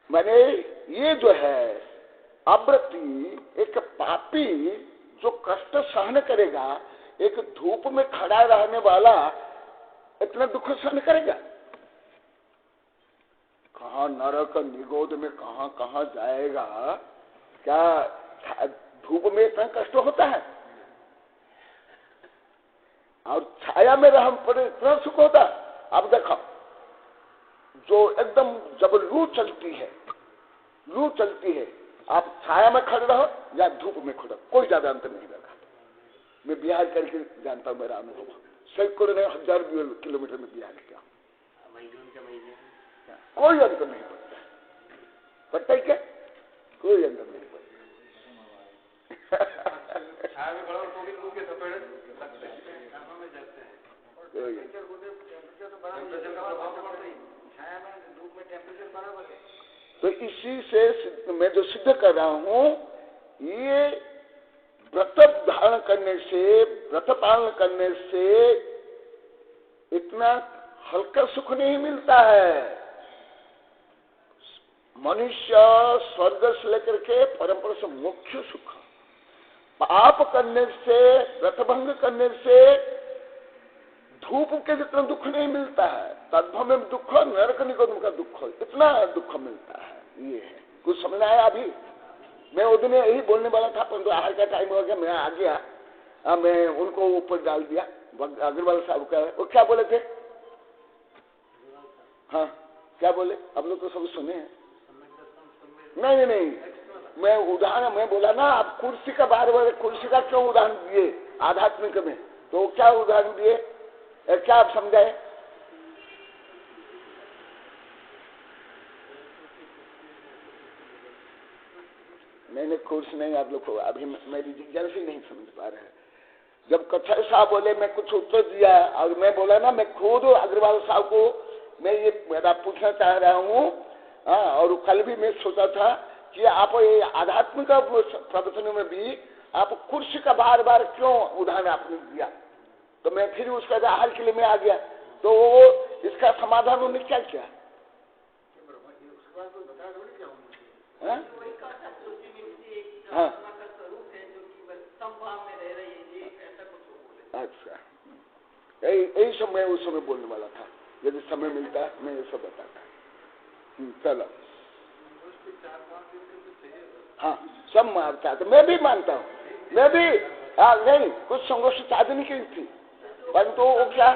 मैंने ये जो है अव्रती, एक पापी जो कष्ट सहन करेगा, एक धूप में खड़ा रहने वाला इतना दुख सहन करेगा? कहाँ नरक निगोद में कहाँ कहाँ जाएगा? क्या धूप में इतना कष्ट होता है? और छाया में रहम पड़े इतना सुख होता? अब देखो, जो एकदम जब लू चलती है, आप छाया में खड़े रहो या धूप में खड़े, कोई ज्यादा अंतर नहीं लगा। मैं बिहार करके जानता हूँ, मेरा अनुभव सैकड़ों ने 1000 किलोमीटर में बिहार किया, कोई अंतर नहीं पड़ता है क्या? कोई अंतर नहीं पड़ता। तो इसी से मैं जो सिद्ध कर रहा हूं, ये व्रत धारण करने से, व्रत पालन करने से इतना हल्का सुख नहीं मिलता है। मनुष्य स्वर्ग से लेकर के परंपरा से मुख्य सुख, पाप करने से, व्रतभंग करने से धूप के जितना दुख नहीं मिलता है, तद्भव में दुख, नरक निगम का दुख, इतना दुख मिलता है। ये है, कुछ समझ आया? अभी मैं उस दिन यही बोलने वाला था, परंतु आहार का टाइम हो गया, मैं आ गया। मैं उनको ऊपर डाल दिया, अग्रवाल साहब का। वो क्या बोले थे? हाँ, क्या बोले? आप लोग तो सब सुने हैं। नहीं, मैं उदाहरण मैं बोला ना, आप कुर्सी का बार कुर्सी का क्यों उदाहरण दिए आध्यात्मिक में? तो क्या उदाहरण दिए, क्या आप समझाए? मैंने कुर्सी नहीं, आप लोग को अभी मेरी जिज्ञासा ही नहीं समझ पा रहे हैं। जब कथा साहब बोले, मैं कुछ उत्तर दिया, और मैं बोला ना, मैं खुद अग्रवाल साहब को मैं ये मेरा पूछना चाह रहा हूँ। और कल भी मैं सोचा था कि आप ये आध्यात्मिक प्रवचनों में भी आप कुर्सी का बार बार क्यों उदाहरण आपने दिया? तो मैं फिर उसका आहार के लिए मैं आ गया, तो वो इसका समाधान उन्होंने क्या किया? हाँ, अच्छा, यही सब मैं उस समय बोलने वाला था। यदि समय मिलता है मैं ये सब बताता। चलो, हाँ, सब मानता है, तो मैं भी मानता हूँ, मैं भी नहीं, कुछ संघर्ष साधन की थी, परंतु वो क्या,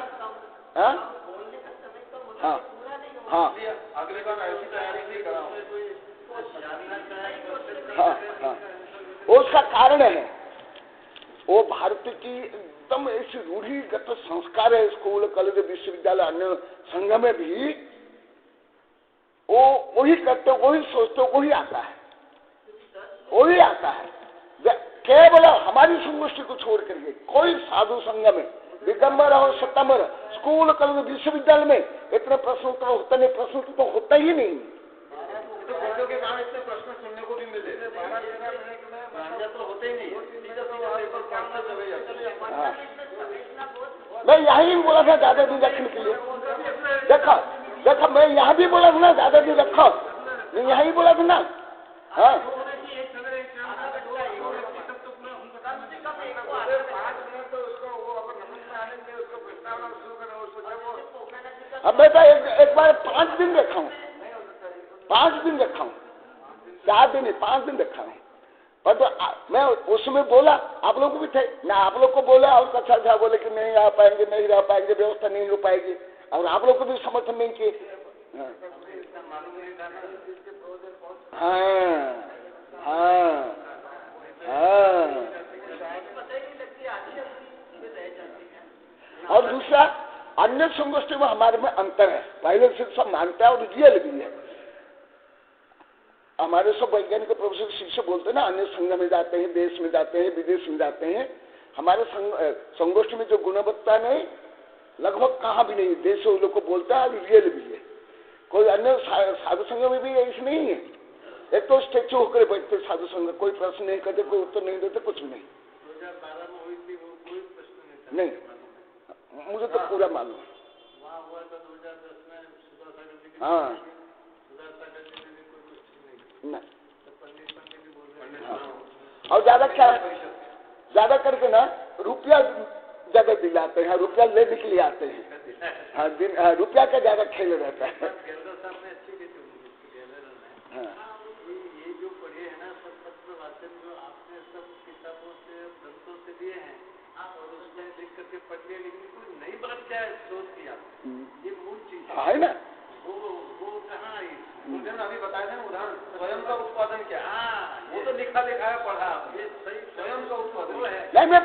हाँ हाँ हाँ हाँ हाँ, उसका कारण है वो भारत की एकदम ऐसी रूढ़िगत संस्कार है। स्कूल, कॉलेज, विश्वविद्यालय, अन्य संघ में भी वो वही करते, वही सोचते, वही आता है। केवल हमारी संगोष्ठी को छोड़ करके कोई साधु संघ में, दिगंबर और सत्तामर, स्कूल, कॉलेज, विश्वविद्यालय में इतने प्रश्न तो होता नहीं, प्रश्न तो होता ही नहीं। बच्चों के कारण इतने प्रश्न सुनने को भी मिले, तो होते ही नहीं। मैं यही बोला था ज्यादा दिन रखने के लिए। देखो मैं यहाँ भी बोला था ना, ज्यादा दिन रखो, मैं यही बोला था ना। हाँ, अब मैं तो एक बार 5 दिन रखा हूँ, 5 दिन रखा हूँ, 4 दिन नहीं, 5 दिन रखा हूँ। पर तो मैं उसमें बोला, आप लोग भी थे ना, आप लोग को बोला, और कक्षा था बोले कि नहीं आ पाएंगे, नहीं रह पाएंगे, व्यवस्था नहीं हो पाएगी, और आप लोग को भी समर्थन नहीं किए। हाँ हाँ हाँ। और दूसरा अन्य संगोष्ठी में हमारे में अंतर है, पहले से सब मानता है और रियल भी है। हमारे सब वैज्ञानिक प्रोफेसर शिष्य बोलते हैं ना, अन्य संघ में जाते हैं, देश में जाते हैं, विदेश में जाते हैं, हमारे संगोष्ठी में जो गुणवत्ता नहीं लगभग कहाँ भी नहीं, देश लोग को बोलता है और रियल भी है। कोई अन्य साधु संघ में भी ऐसे नहीं है, एक तो स्टेचू होकर बैठते साधु संघ, कोई प्रश्न नहीं करते, कोई उत्तर नहीं देते, कुछ भी नहीं। 2012 में हुई थी, वो कोई प्रश्न नहीं, मुझे तो पूरा मालूम है। वहाँ हुआ था 2010 में, सुधा सागर जी, हाँ, सुधा सागर जी ने कोई क्वेश्चन नहीं, पंडित भी बोल रहे हैं। और ज्यादा करके ना रुपया ज्यादा दिलाते हैं, रुपया लेने के लिए आते हैं। हाँ, रुपया का ज्यादा खेल रहता है। ये जो पढ़े है ना, सब पत्र वाचन जो आपने सब किताबों से ग्रंथों से लिए हैं, आप और उसमें लिख करके पढ़ लिए, लेकिन कोई नई बात क्या है शोध किया, ये मूल चीज है ना, वो कहाँ आई? मुझे अभी बताया था ना उदाहरण, स्वयं का उत्पादन क्या, वो तो लिखा लिखा है, पढ़ा, ये सही स्वयं का उत्पादन है। नहीं, मैं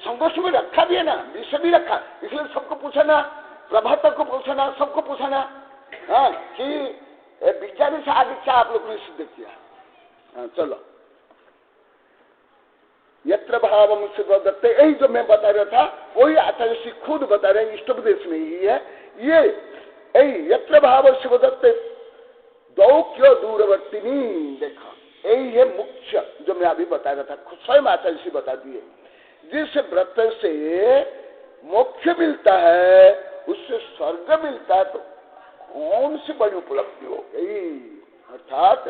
संघर्ष में रखा भी है ना, विषय भी रखा, इसलिए सबको पूछा ना, प्रभाकर को पूछा ना, सबको पूछा ना, हाँ, कि विज्ञान से आगे क्या आप लोगों ने सिद्ध किया। हाँ, चलो, यत्र भावम शिवदत्ते, यही जो मैं बता रहा था वही आचार्य श्री खुद बता रहे, इष्टोपदेश में ही है ये, यही यत्र भाव शिवदत्ते दौक्य दूरवर्तिनी, देखा यही है मुख्य जो मैं अभी बता रहा था, स्वयं आचार्य श्री बता दिए। जिस व्रत से मोक्ष मिलता है, उससे स्वर्ग मिलता है, तो कौन सी बड़ी उपलब्धि हो गई। अर्थात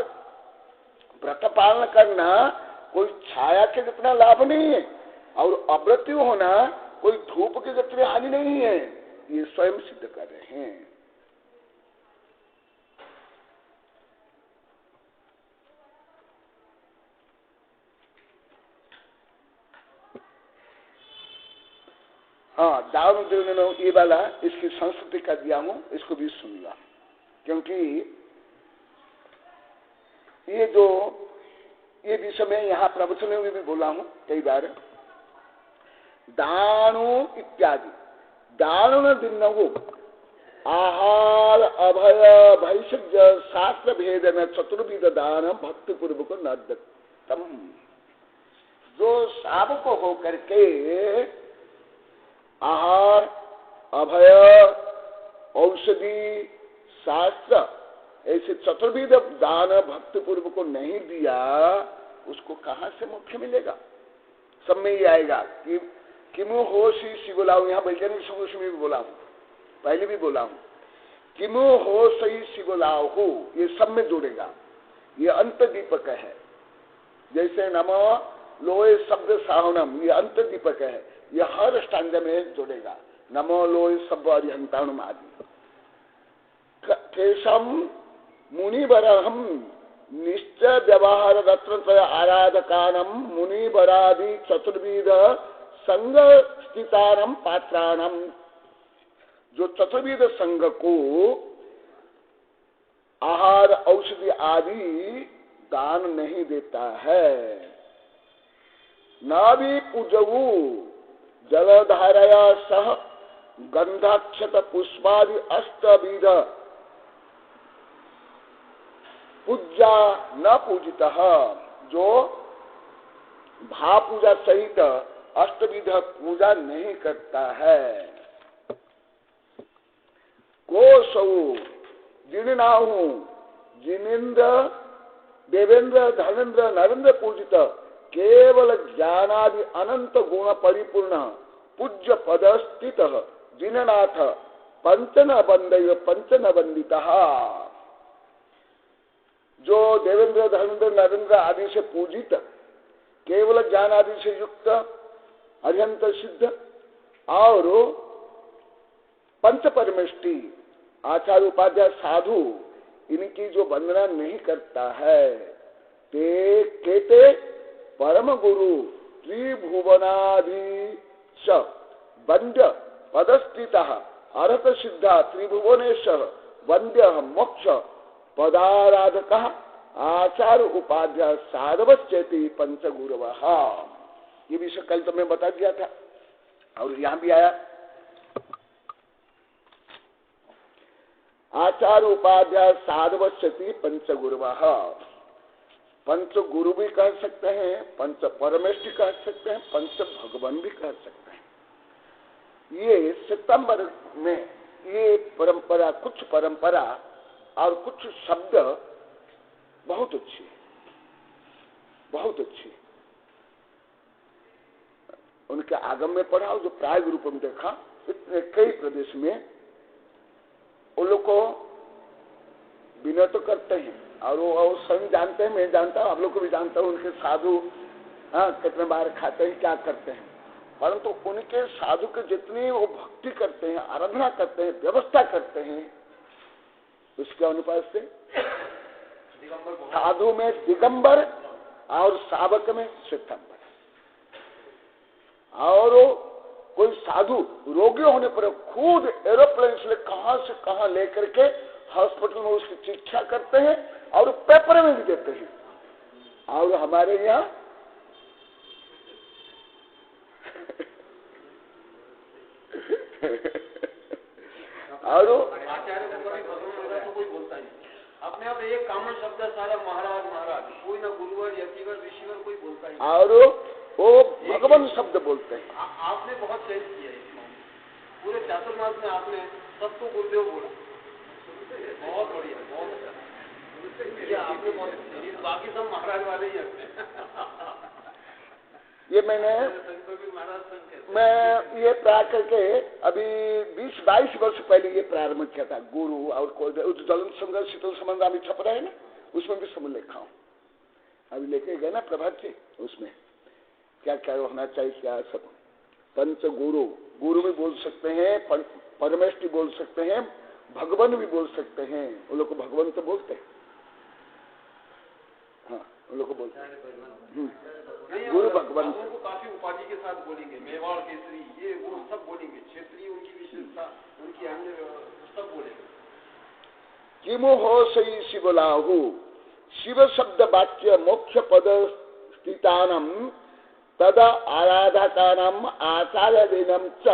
व्रत पालन करना कोई छाया के जितना लाभ नहीं है, और अव्रति होना कोई धूप के जितनी हानि नहीं है, ये स्वयं सिद्ध कर रहे हैं। हाँ, दारुद्र ने ये वाला इसकी संस्कृति का दिया हूं, इसको भी सुनिएगा, क्योंकि ये विषय में यहाँ प्रवचन में भी बोला हूं कई बार। दानु इत्यादि दानु दिन आहार अभय भैषज्य शास्त्र भेदन चतुर्विध दान भक्ति पूर्वक न दत्तम। जो सावक हो करके आहार अभय औषधि शास्त्र ऐसे चतुर्विध दान भक्ति पूर्व को नहीं दिया, उसको कहां से मोक्ष मिलेगा। सब में ही आएगा कि किमु होशी शिगोलाऊ, यहाँ वैज्ञानिक समूह में भी बोला हूं, पहले भी बोला हूं, किमु हो सही शिगोलाऊ हो, ये सब में जोड़ेगा। ये अंत दीपक है, जैसे नमो लोए शब्द साहनम, ये अंत दीपक है, ये हर स्टांजा में जोड़ेगा। नमो लोए शब्द अरिहंताणुम आदि केशम मुनिवरहम निश्चय व्यवहार रत्न आराधकानम मुनिवरादि चतुर्विध संग स्थितानम पात्राणम। जो चतुर्विध संघ को आहार औषधि आदि दान नहीं देता है, न भी पूजऊ जलधारया सह गंधाक्षत पुष्पादि अष्टविध पूजा न पूजिता, जो भा पूजा सहित अष्टविध पूजा नहीं करता है। कोशौ जिनाहु जिनेन्द्र देवेंद्र धर्मेंद्र नरेंद्र पूजित केवल ज्ञानादि अनंत गुण परिपूर्ण पूज्य पद स्थित जिननाथ पंचन बंदय पंचन वंदिता। जो देवेंद्र धर्मेंद्र नरेंद्र आदि से पूजित, केवल ज्ञान आदि से युक्त, अरिहंत सिद्ध और पंच परमेष्टि आचार्य उपाध्याय साधु, इनकी जो वंदना नहीं करता है, ते केते परम गुरु त्रिभुवनाधि वंद्य पदस्थिता अर्थ सिद्धा त्रिभुवनेश वंद्य मोक्ष पदाराधक आचार्य उपाध्याय साधवश्चेति पंचगुरव। ये विषय कल तो मैं बता दिया था, और यहाँ भी आया आचार उपाध्याय साधवस्यति पंचगुरुवः। पंच गुरु भी कह सकते हैं, पंच परमेष्टि कह सकते हैं, पंच भगवान भी कह सकते हैं। ये सितंबर में ये परंपरा, कुछ परंपरा और कुछ शब्द बहुत अच्छी है, बहुत अच्छी। उनके आगम में पढ़ा, जो प्राग रूप में देखा, इतने कई प्रदेश में उन लोग को विनय तो करते हैं और वो स्वयं जानते हैं, मैं जानता हूँ, आप लोग को भी जानता हूँ, उनके साधु कितने बार खाते हैं, क्या करते हैं, परंतु उनके साधु के जितनी वो भक्ति करते हैं, आराधना करते हैं, व्यवस्था करते हैं, उसके अनुपात से साधु में दिगंबर और सावक में श्वेतांबर। और कोई साधु रोगी होने पर खुद एरोप्लेन से कहां लेकर के हॉस्पिटल में उसकी चिकित्सा करते हैं और पेपर में भी देते हैं। और हमारे यहाँ और आचार्य को कभी भगवान तो कोई बोलता नहीं, अपने आप एक कॉमन शब्द सारा महाराज महाराज, कोई ना गुरुवर यतिवर ऋषिवर कोई बोलता नहीं, और वो भगवान शब्द बोलते हैं। आपने बहुत सही किया है, पूरे चातुर्मास में आपने सबको गुरुदेव बोला, बहुत बढ़िया, बहुत अच्छा। ये आपने बहुत, बाकी सब महाराज वाले ही अपने। ये मैं ये प्रारंभ करके अभी 20-22 वर्ष पहले ये प्रारंभ किया था। गुरु और ज्वलन संघर्ष शीतल संबंध अभी छप रहा है ना, उसमें भी सब लिखा हूँ। अभी लेके गए ना प्रभात जी, उसमें क्या क्या होना चाहिए, क्या सब। पंच गुरु, गुरु भी बोल सकते हैं, परमेष्टि बोल सकते हैं, भगवान भी बोल सकते हैं। उन लोग को भगवान तो बोलते हैं, हाँ उन लोग को बोलते हैं गुरु भगवान। को काफी उपाधि के साथ बोलेंगे, मेवाड़ केसरी, ये वो सब बोलेंगे, क्षेत्रीय उनकी विशेषता, उनकी अन्य सब बोलेंगे। किमु हो सही शिवलाहु, शिव शब्द वाक्य मोक्ष पद स्थितानम तदा आराधकानाम आचार्यदेनम च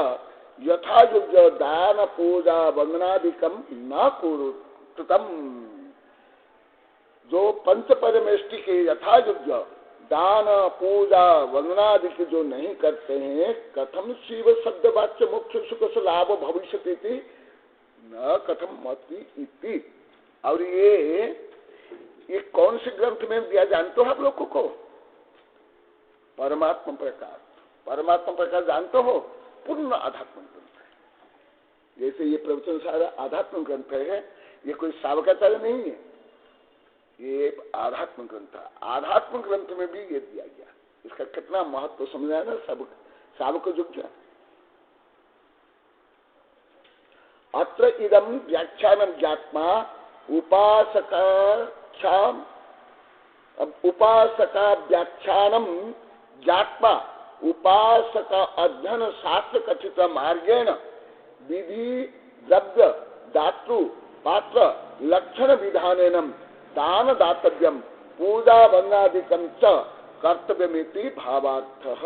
यथायुज्य दान पूजा वंदनादिकम न कुरुतम। जो पंच परमेष्टि के यथायुज्य दान पूजा वंदनादि के जो नहीं करते हैं, कथम शिव शब्द वाच्य मोक्ष सुख से लाभ भविष्यति न कथम मति इति। और ये कौन से ग्रंथ में दिया जानते हो आप लोगों को? परमात्मा प्रकाश। परमात्मा प्रकाश जानते हो? पूर्ण आध्यात्म ग्रंथ है। जैसे ये प्रवचन सारा आध्यात्म ग्रंथ है, ये कोई सावकाचार्य नहीं है, ये आध्यात्म ग्रंथ है। आध्यात्म ग्रंथ में भी ये दिया गया, इसका कितना महत्व समझा ना सब सावक युग। अत्र इदम व्याख्यानम ज्ञात्मा उपासका व्याख्यानम ज्ञात्मा उपासका अध्ययन शास्त्र कथित मार्गेण विधि द्रव्य दातृ पात्र लक्षण विधानेन दान दातव्यम पूजा वंदनादिकं च कर्तव्यमिति भावार्थः।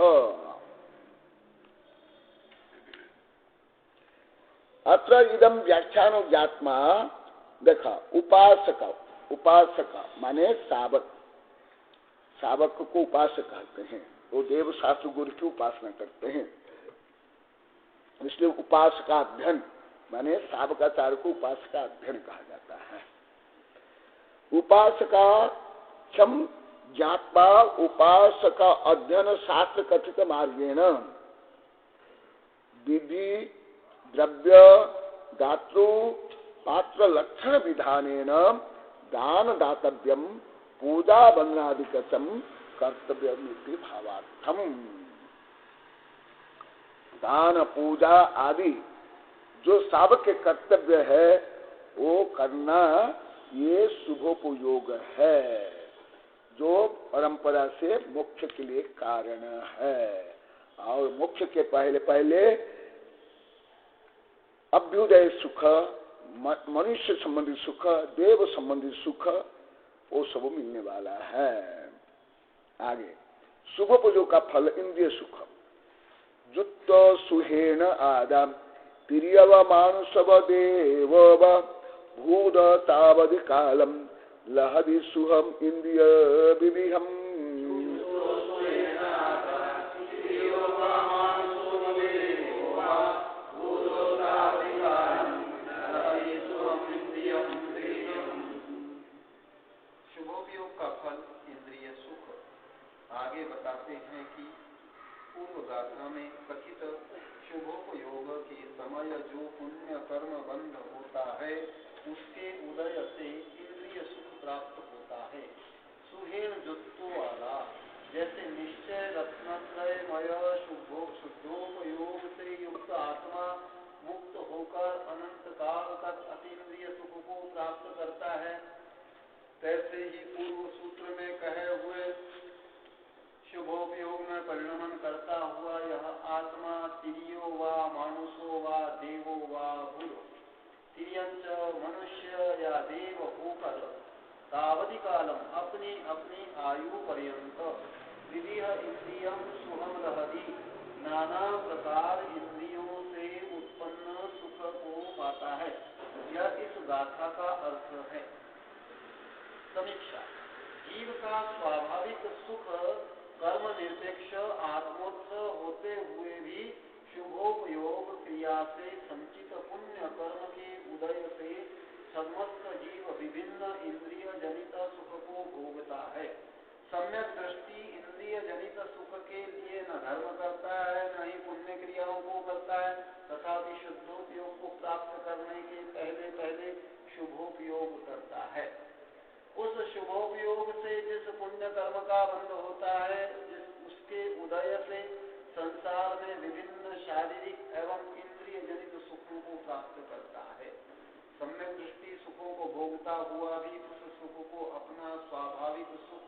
अत्र इदम व्याख्यानो ज्ञात्मा, देखा उपासका, उपासका माने सावक, सावक को उपासक कहते हैं। वो देव शास्त्र गुरु की उपासना करते हैं, इसलिए उपासका अध्ययन माने सावकाचार्य को उपासका अध्ययन कहा जाता है। उपासका क्षम ज्ञात्वा उपासका अध्ययन शास्त्र कथित मार्गेण विधि द्रव्य दातृ पात्र लक्षण विधानेन दान दातव्यम पूजा वंदनादिकं कर्तव्यमिति भावार्थम। दान पूजा आदि जो सावक के कर्तव्य है वो करना, ये शुभोपयोग है, जो परंपरा से मोक्ष के लिए कारण है। और मोक्ष के पहले पहले अभ्युदय सुख, मनुष्य संबंधी सुख, देव संबंधी सुख, वो सब मिलने वाला है। आगे शुभोपयोग का फल इंद्रिय सुख, जुत्त सुहेन आदम प्रियव मानुषव देव भूद तावदि कालम लहदि सुहम इंद्रिय विविहम। शुभोपयोग का फल इंद्रिय सुख। आगे बताते हैं कि पूर्व गाथा में कथित शुभोपयोग के समय जो पुण्य कर्म बंध होता है उसके उदय से इंद्रिय सुख प्राप्त होता है। सुहेन जुत्तो वाला जैसे निश्चय रत्नत्रयमय शुद्धोपयोग से युक्त आत्मा मुक्त होकर अनंत काल तक अतीन्द्रिय सुख को प्राप्त करता है, तैसे ही पूर्व सूत्र में कहे हुए शुभोपयोग में परिणमन करता हुआ यह आत्मा तिरियो वा मानुषो वा देवो वा भूर तिरियंच मनुष्य या देव होकर तावधि कालम अपनी अपनी आयु पर्यंत विधिह इंद्रियम सुहम लहदी नाना प्रकार इंद्रियों से उत्पन्न सुख को पाता है। यह इस गाथा का अर्थ है। समीक्षा। जीव का स्वाभाविक सुख कर्म निरपेक्ष आत्मोत्थ होते हुए भी शुभोपयोग क्रिया से संचित पुण्य कर्म के उदय से समस्त जीव विभिन्न इंद्रिय जनित सुख को भोगता है। सम्यक दृष्टि इंद्रिय जनित सुख के लिए न धर्म करता है न ही पुण्य क्रियाओं को करता है, तथापि शुद्धोपयोग को प्राप्त करने के पहले पहले शुभोपयोग करता है। उस शुभोपयोग से जिस पुण्य कर्म का बंध होता है, उसके उदय से संसार में विभिन्न शारीरिक एवं इंद्रिय जनित सुखों को प्राप्त करता है। सम्यक दृष्टि सुखों को भोगता हुआ भी उस सुख को अपना स्वाभाविक सुख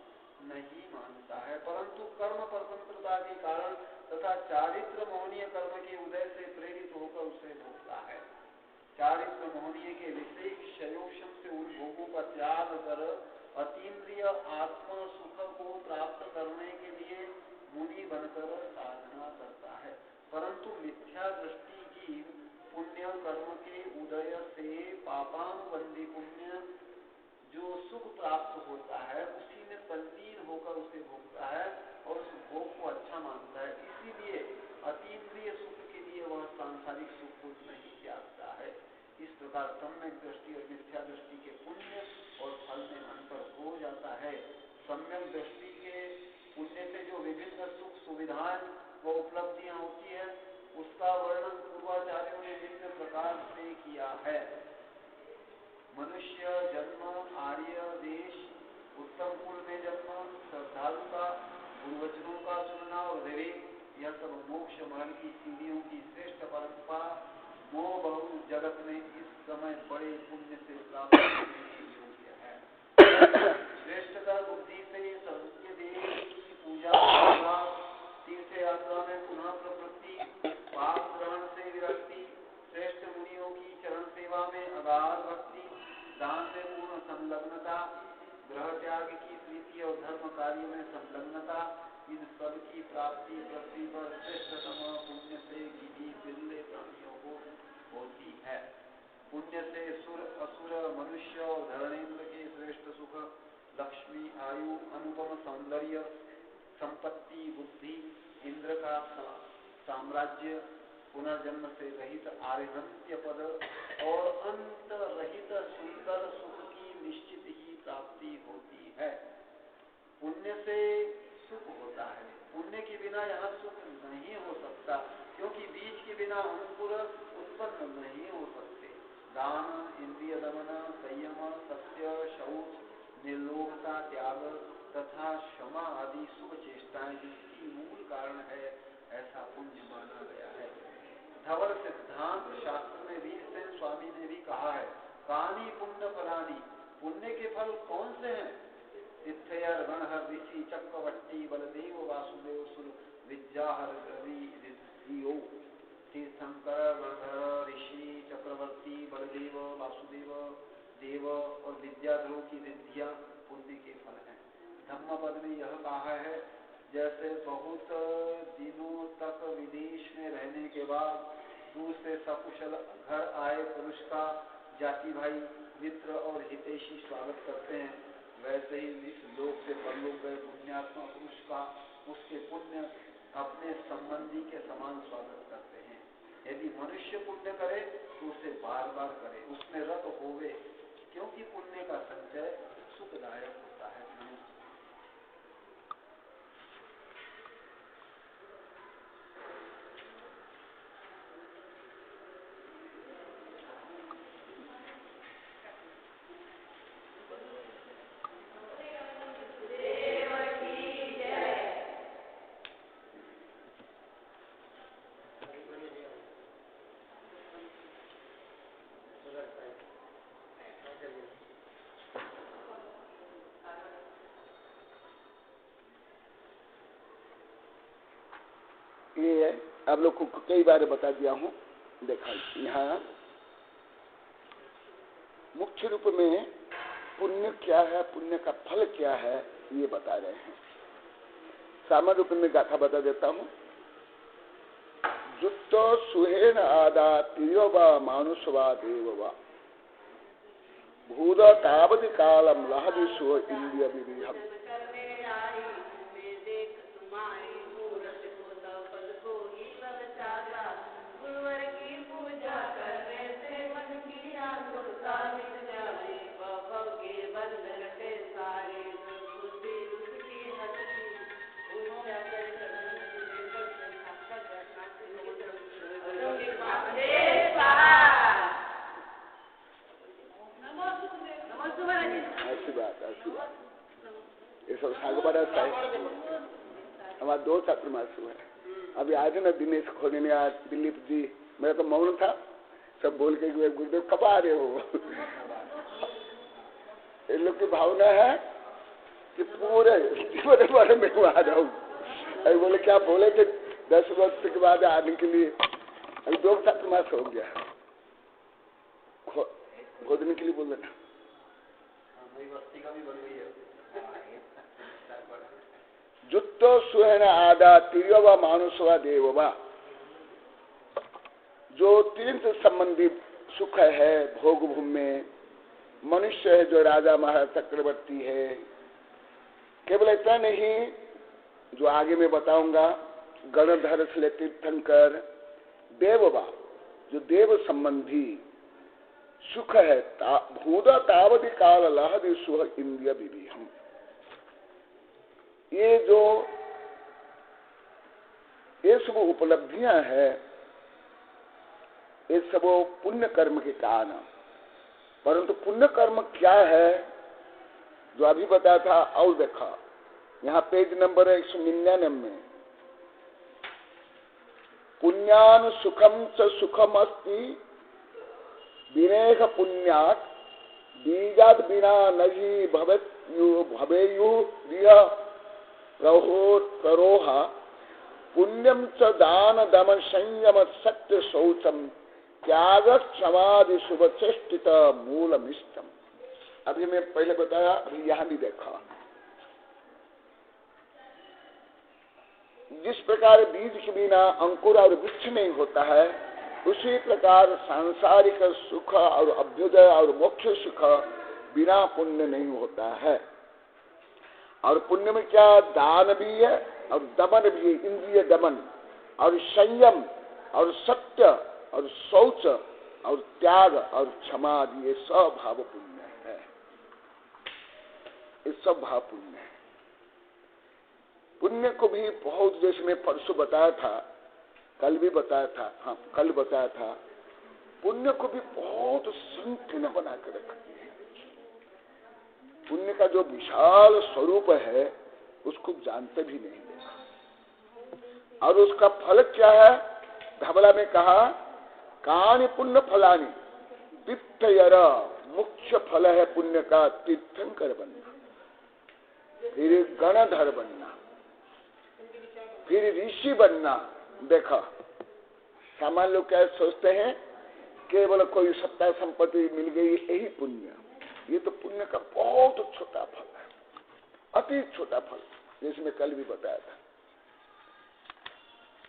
नहीं मानता है, परंतु कर्म परतंत्रता के कारण तथा चारित्र मोहनीय कर्म के उदय से प्रेरित होकर उसे भोगता है। चारित्र मोहनीय के विशेष क्षयोक्षम से उन भोगों का त्याग कर अतीन्द्रिय आत्म सुख को प्राप्त करने के लिए मुनि बनकर साधना करता है, परंतु मिथ्या दृष्टि की पुण्य कर्म के उदय से पापानुबंधी पुण्य जो सुख प्राप्त होता है उसी में तल्लीन होकर उसे भोगता है और उस भोग को अच्छा मानता है। इसीलिए अतीन्द्रिय सुख के लिए वह सांसारिक सुख को नहीं त्यागता है। इस प्रकार सम्यक दृष्टि और मिथ्या दृष्टि के पुण्य और फल में अंतर हो जाता है। सम्यक दृष्टि के पुण्य से जो विभिन्न सुख सुविधाएं व उपलब्धियां होती है उसका वर्णन पूर्वाचार्यों ने निम्न प्रकार से किया है। मनुष्य जन्म, आर्य देश, उत्तम कुल में जन्म, श्रद्धालु का, गुरुवचनों का सुनना और विवेक, यह सब मोक्ष मार्ग की सीढ़ियों की श्रेष्ठ परंपरा मोह बहुल जगत में इस समय बड़े पुण्य से प्राप्त करने के योग्य है। श्रेष्ठता बुद्धि से स्वर्गीय देव की पूजा, तीर्थ यात्रा में पुनः प्रवृत्ति, पाप ग्रहण से विरक्ति, श्रेष्ठ मुनियों की चरण सेवा में अगाध भक्ति, दान में पूर्ण संलग्नता, ग्रह त्याग की प्रीति और धर्म कार्य में संलग्नता, इन सब की प्राप्ति पृथ्वी पर श्रेष्ठतम पुण्य से गिरी बिरले प्राणियों को होती है। पुण्य से सुर, असुर, मनुष्य और धरणेन्द्र के श्रेष्ठ सुख, लक्ष्मी, आयु, अनुपम सौंदर्य, संपत्ति, बुद्धि, इंद्र का साम्राज्य, पुनर्जन्म से रहित आर्यहंत्य पद और अंत रहित सुंदर सुख की निश्चित ही प्राप्ति होती है। पुण्य से सुख होता है। पुण्य के बिना यहाँ सुख नहीं हो सकता, क्योंकि बीज के बिना अंकुर उत्पन्न नहीं हो सकते। दान, इंद्रिय दमन, संयम, सत्य, शौच, निर्लोभता, त्याग तथा क्षमा आदि शुभ चेष्टाएं जिसकी मूल कारण है, ऐसा पुण्य माना गया है। धवल सिद्धांत शास्त्र में वीरसेन स्वामी ने भी कहा है, कानी पुण्य फलानी, पुण्य के फल कौन से हैं? इत्थयर गणहर ऋषि चक्रवर्ती बलदेव वासुदेव सुर विद्याहर ऋषियो। तीर्थंकर, गणधर, ऋषि, चक्रवर्ती, बलदेव, वासुदेव, देव और विद्याधरों की रिद्धियां पुण्य के फल हैं। धम्मपद में यह कहा है, जैसे बहुत दिनों तक विदेश में रहने के बाद दूर से सकुशल घर आए पुरुष का जाति भाई मित्र और हितैषी स्वागत करते हैं, वैसे ही इस लोक से परलोक गए पुण्यात्मा पुरुष का उसके पुण्य अपने संबंधी के समान स्वागत करते हैं। यदि मनुष्य पुण्य करे तो उसे बार बार करे, उसमें रत होवे, क्योंकि पुण्य का संचय सुखदायक होता है। ये आप लोग को कई बार बता दिया हूं। देखा यहाँ मुख्य रूप में पुण्य क्या है, पुण्य का फल क्या है, ये बता रहे हैं। सामान्य रूप में गाथा बता देता हूं। जुत्तो सुहेन आदा तियो वा मानुष वा देव वा भूद तावति कालम लहदि सो इंद्रिय विविहम। ये सब सागबारा हमारा दो छात्र मासू है। अभी आज ना दिनेश खोले ने, आज दिलीप जी, मेरा तो मौन था, सब बोल के गुरुदेव कब आ रहे हो। इन लोग की भावना है कि पूरे जीवन बारे में आ जाऊं। अभी बोले क्या बोले थे 10 वर्ष के बाद आने के लिए, अभी 2 छात्र मास हो गया, खोदने के लिए बोल देना। जुत्तो सुहन आदा तियो व मानुष व देव वा, जो 3 से संबंधी सुख है भोग भूमि में, मनुष्य है जो राजा महाराज चक्रवर्ती है, केवल इतना नहीं, जो आगे मैं बताऊंगा, गणधर से तीर्थंकर, देववा जो देव संबंधी सुख है, भूदा तावधि काल लहदि सुह इंद्रिय विविहम। ये जो ये सब उपलब्धियां हैं, ये सब पुण्य कर्म के कारण। परंतु पुण्य कर्म क्या है जो अभी बताया था, और देखा यहाँ पेज नंबर 199, पुण्यान सुखम च सुखम अस्ति विनेह पुण्यात् बीजाद बिना नही भवेयु दिया करोहा पुण्यम च दान दम संयम सत्य शौचम त्याग क्षमादि शुभ चेष्टित मूलमिष्टम। अभी मैं पहले बताया, अभी यहाँ भी देखा, जिस प्रकार बीज के बिना अंकुर और वृक्ष नहीं होता है, उसी प्रकार सांसारिक सुख और अभ्युदय और मोक्ष सुख बिना पुण्य नहीं होता है। और पुण्य में क्या, दान भी है और दमन भी है, इंद्रिय दमन और संयम और सत्य और शौच और त्याग और क्षमा, ये सब भाव पुण्य है। ये सब भाव पुण्य है। पुण्य को भी बहुत, जैसे मैं परसों बताया था, कल भी बताया था, हाँ कल बताया था, पुण्य को भी बहुत संकीर्ण बना कर रखती है। पुण्य का जो विशाल स्वरूप है उसको जानते भी नहीं देखा। और उसका फल क्या है, धबला में कहा, कानि पुण्य फलानी तीर्थयर, मुख्य फल है पुण्य का तीर्थंकर बनना, फिर गणधर बनना, फिर ऋषि बनना। देखा सामान्य लोग क्या सोचते हैं, केवल कोई सत्ता संपत्ति मिल गई यही पुण्य। ये तो पुण्य का बहुत छोटा फल है, अति छोटा फल। जैसे मैं कल भी बताया था,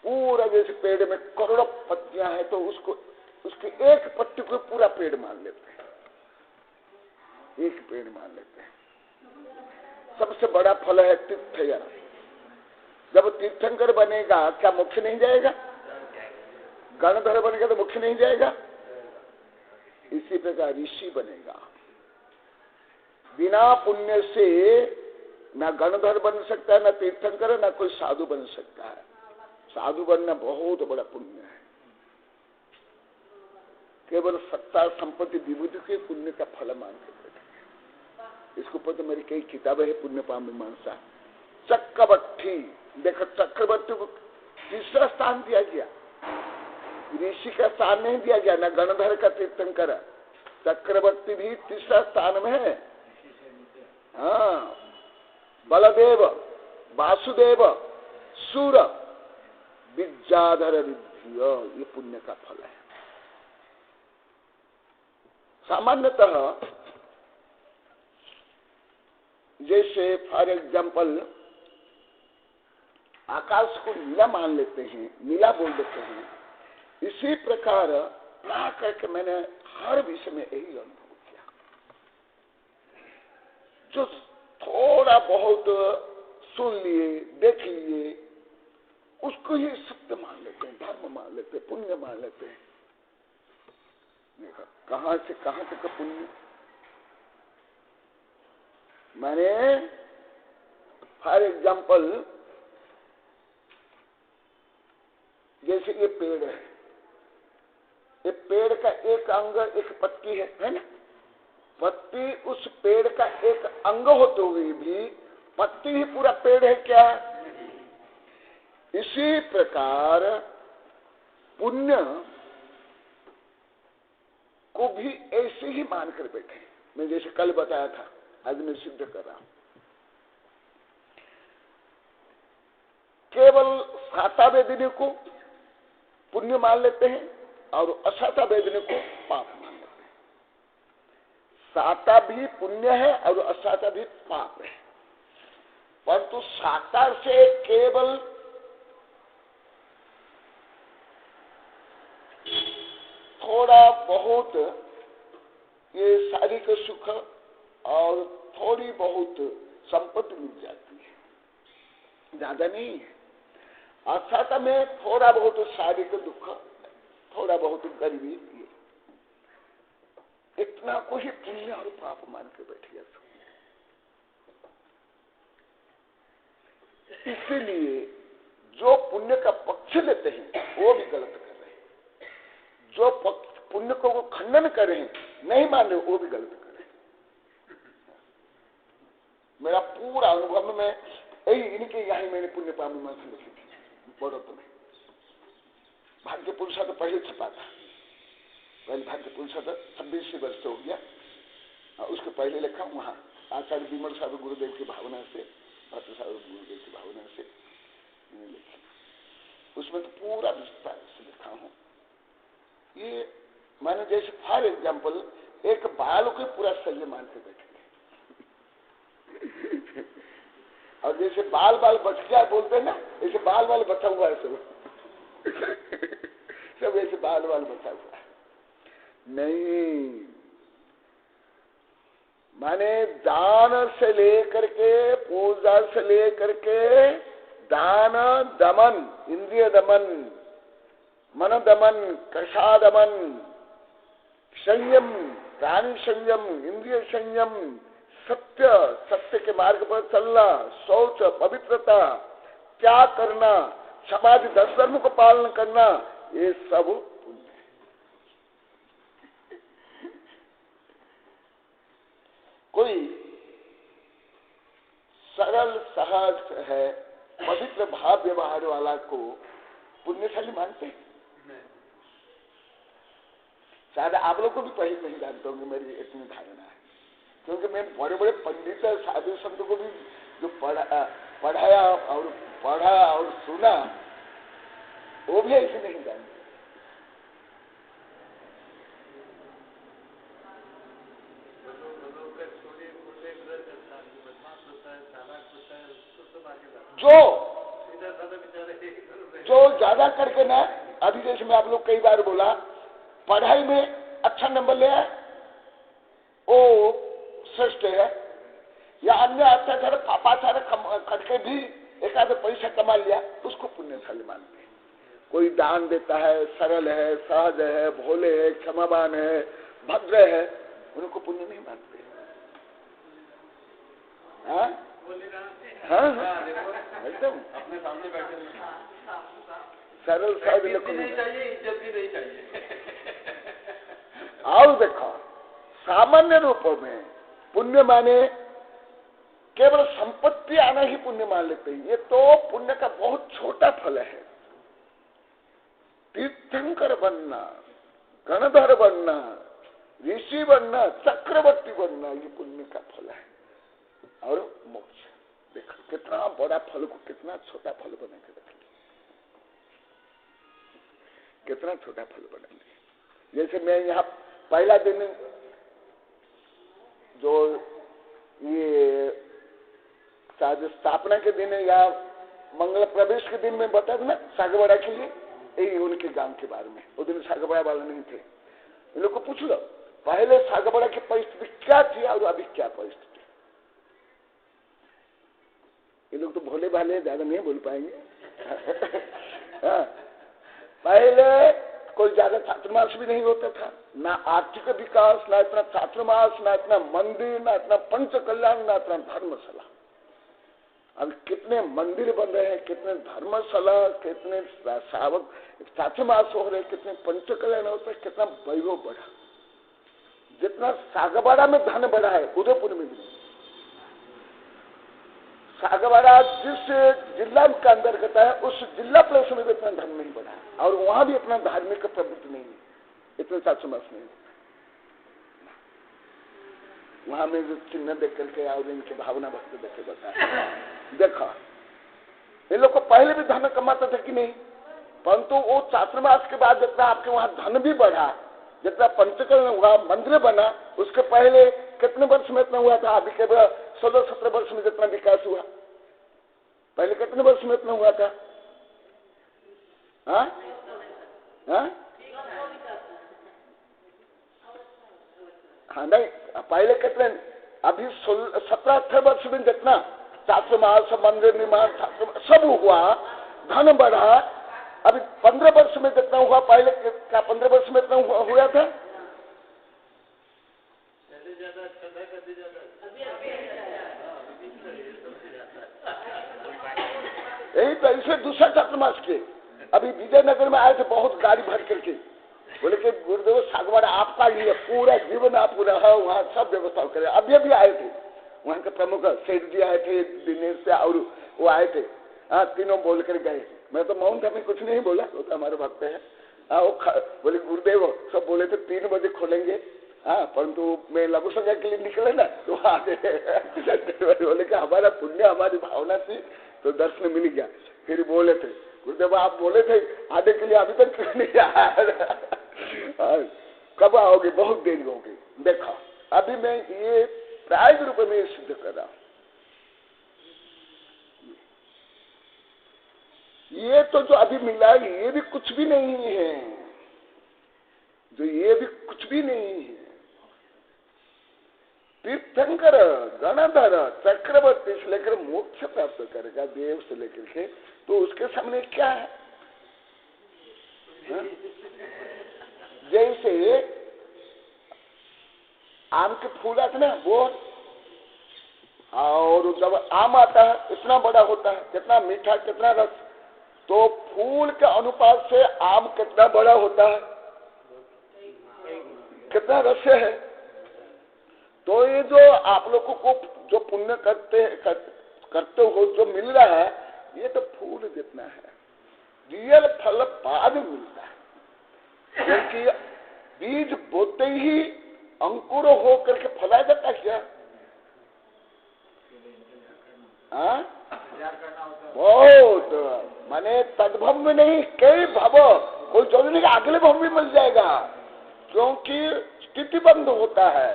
पूरा जैसे पेड़ में करोड़ों पत्तियां हैं तो उसको उसकी एक पत्ती को पूरा पेड़ मान लेते हैं। एक पेड़ मान लेते हैं। सबसे बड़ा फल है तीर्थयान। जब तीर्थंकर बनेगा क्या मोक्ष नहीं जाएगा? गणधर बनेगा तो मोक्ष नहीं जाएगा? इसी प्रकार ऋषि बनेगा। बिना पुण्य से ना गणधर बन सकता है, ना तीर्थंकर, ना कोई साधु बन सकता है। साधु बनना बहुत बड़ा पुण्य है। केवल सत्ता संपत्ति विभूति के पुण्य का फल मान के बैठे। इसके ऊपर तो मेरी कई किताबें है, पुण्य पाप मीमांसा। चक्रवर्ती, देखो चक्रवर्ती को तीसरा स्थान दिया गया, ऋषि का स्थान नहीं दिया गया, ना गणधर का तीर्थंकर। चक्रवर्ती भी तीसरा स्थान में है। हाँ, बलदेव, वासुदेव, सूर, विद्याधर विद्य, ये पुण्य का फल है। सामान्यतः जैसे फॉर एग्जाम्पल आकाश को नीला मान लेते हैं, नीला बोल देते हैं, इसी प्रकार ना करके मैंने हर विषय में यही अनुभव किया। जो थोड़ा बहुत सुन लिए, देख लिए, उसको ही सत्य मान लेते हैं, धर्म मान लेते हैं, पुण्य मान लेते हैं। कहां से कहां तक पुण्य? मैंने फॉर एग्जाम्पल जैसे ये पेड़ है, ये पेड़ का एक अंग एक पत्ती है ना? पत्ती उस पेड़ का एक अंग होते हुए भी पत्ती ही पूरा पेड़ है क्या? इसी प्रकार पुण्य को भी ऐसे ही मानकर बैठे। मैं जैसे कल बताया था, आज मैं सिद्ध कर रहा हूं। केवल साता वेदनी को पुण्य मान लेते हैं और असाता वेदनी को पाप मान लेते हैं। साता भी पुण्य है और असाता भी पाप है, परंतु साता से केवल थोड़ा बहुत ये शारीरिक सुख और थोड़ी बहुत संपत्ति मिल जाती है, ज्यादा नहीं है। असाता में थोड़ा बहुत शारीरिक दुख, थोड़ा बहुत गरीबी, इतना को ही पुण्य और पाप मान के बैठ गया। इसीलिए जो पुण्य का पक्ष लेते हैं वो भी गलत कर रहे हैं, जो पुण्य को वो खंडन कर रहे हैं, नहीं मान रहे वो भी गलत कर रहे हैं। मेरा पूरा अनुभव में यही, इनके यही मैंने पुण्य पाप मीमांसा लिखी थी बड़ों में। भाग्य पुरुषा तो पहले छपा था, पहले भाग्य पुरुषा तो 26 वर्ष हो गया, उसके पहले लिखा वहां आचार्य विमल साधु गुरुदेव की भावना से, भट्ट साधु गुरुदेव की भावना से लिखी। उसमें तो पूरा विस्तार से लिखा हूं। ये मैंने जैसे फॉर एग्जाम्पल एक बाल को पूरा शल्य मान के बैठे और जैसे बाल बाल बच गया बोलते हैं ना, ऐसे बाल बाल बचा हुआ है सब सब ऐसे बाल बाल बचा हुआ है। नहीं, माने दान से लेकर के, पूजा से लेकर के, दान दमन, इंद्रिय दमन, मन दमन, कषा दमन, संयम, प्राणी संयम, इंद्रिय संयम, सत्य, सत्य के मार्ग पर चलना, शौच, पवित्रता, त्याग करना, समाज 10 धर्म को पालन करना, ये सब पुण्य है। कोई सरल सहज है, पवित्र भाव व्यवहार वाला को पुण्यशाली मानते हैं? शायद आप लोग को भी पहले नहीं जानते होंगे, मेरी इतनी धारणा है, क्योंकि मैं बड़े बड़े पंडित साधु संत को भी जो पढ़ाया और पढ़ा और सुना, वो भी ऐसे नहीं जानते। जो ज्यादा करके ना, अभी जैसे मैं आप लोग कई बार बोला, पढ़ाई में अच्छा नंबर ले आए, वो श्रेष्ठ है, या अन्य अत्याचार पापाचार करके भी एक आधे पैसा कमा लिया उसको पुण्यशाली मानते हैं। कोई दान देता है, सरल है, सहज है, भोले है, क्षमावान है, भद्र है, उनको पुण्य नहीं मानते। हाँ हाँ एकदम अपने सामने बैठे सरल सहज लोग नहीं चाहिए, इज्जत भी नहीं चाहिए। और देखो सामान्य रूप में पुण्य माने केवल संपत्ति आना ही पुण्य मान लेते हैं। ये तो पुण्य का बहुत छोटा फल है। तीर्थंकर बनना, गणधर बनना, ऋषि बनना, चक्रवर्ती बनना, ये पुण्य का फल है। और मोक्ष देखो कितना बड़ा फल को कितना छोटा फल बना के रखेंगे, कितना छोटा फल बनेंगे। जैसे मैं यहाँ पहला दिन जो ये शायद स्थापना के दिन या मंगल प्रवेश के दिन में बता दूं सागवाड़ा के लिए, यही उनके गांव के बारे में। वो दिन सागवाड़ा वाले नहीं थे। इन लोग को पूछ लो पहले सागवाड़ा की परिस्थिति क्या थी और अभी क्या परिस्थिति। ये लोग तो भोले भाले ज्यादा नहीं बोल पाएंगे। पहले कोई ज्यादा छात्रमास भी नहीं होता था, ना आर्थिक विकास, ना इतना छात्रमास, ना इतना मंदिर, ना इतना पंच कल्याण, ना इतना धर्मशाला। अब कितने मंदिर बन रहे हैं, कितने धर्मशाला, कितने सावक छात्रमास हो रहे, कितने पंच कल्याण होते हैं, कितना वैभव बढ़ा। जितना सागवाड़ा में धन बढ़ा है उदयपुर में भी नहीं। सागवाड़ा जिस जिला के अंतर्गत है उस जिला प्लेस में भी इतना धन नहीं बढ़ा है, और वहां भी इतना धार्मिक प्रवृत्ति नहीं है, इतने छात्रमास नहीं है। वहां में जो चिन्ह देख करके और इनकी भावना भक्ति देख के बताया। देखा ये लोग को पहले भी धन कमाते थे कि नहीं, परंतु वो छात्रमास के बाद जितना आपके वहां धन भी बढ़ा, जितना पंचकरण हुआ, मंदिर बना, उसके पहले कितने वर्ष में इतना हुआ था? अभी केवल 16-17 वर्ष में जितना विकास हुआ, पहले कितने वर्ष में इतना हुआ था? हाँ हाँ नहीं, पहले कितने, अभी 17-18 वर्ष में जितना छात्रमास, मंदिर निर्माण, सब हुआ, धन बढ़ा। अभी 15 वर्ष में जितना हुआ, पहले क्या 15 वर्ष में इतना हुआ था? यही तो इसे दूसरा छात्रमास के अभी विजयनगर में आए थे, बहुत गाड़ी भर करके, बोले कि गुरुदेव सागवाड़ा आपका ही है, पूरा जीवन आप पूरा है, वहाँ सब व्यवस्था करे। अभी अभी आए थे वहाँ के प्रमुख सेठ जी आए थे दिनेश से, और वो आए थे। हाँ तीनों बोल कर गए। मैं तो मौन था, मैं कुछ नहीं बोला, वो तो हमारे भक्त है। हाँ वो बोले गुरुदेव सब बोले थे 3 बजे खोलेंगे, हाँ परंतु मैं लघु संख्या के लिए निकले ना तो आ गए। बोले कि हमारा पुण्य, हमारी भावना थी तो दर्शन मिल गया। फिर बोले थे गुरुदेव आप बोले थे आने के लिए, अभी तक क्यों नहीं आया? कब आओगे? बहुत देरी होगी। देखा अभी मैं ये प्रायोगिक रूप में सिद्ध कर रहा हूं। ये तो जो अभी मिला ये भी कुछ भी नहीं है, जो ये भी कुछ भी नहीं है। तीर्थंकर, गणधर, चक्रवर्ती से लेकर मोक्ष प्राप्त करेगा, देव से लेकर के, तो उसके सामने क्या है? जैसे आम के फूल आते ना वो, और जब आम आता है इतना बड़ा होता है, कितना मीठा, कितना रस, तो फूल के अनुपात से आम कितना बड़ा होता है, कितना रस है। तो ये जो आप लोगों को जो पुण्य करते हो जो मिल रहा है, ये तो फूल जितना है, रियल फल बाद मिलता है। क्योंकि बीज बोते ही अंकुर हो करके फला जाता क्या? बहुत माने तद्भव में नहीं, कई भव, कोई जरूरी नहीं अगले भव में मिल जाएगा, क्योंकि स्थिति बंद होता है।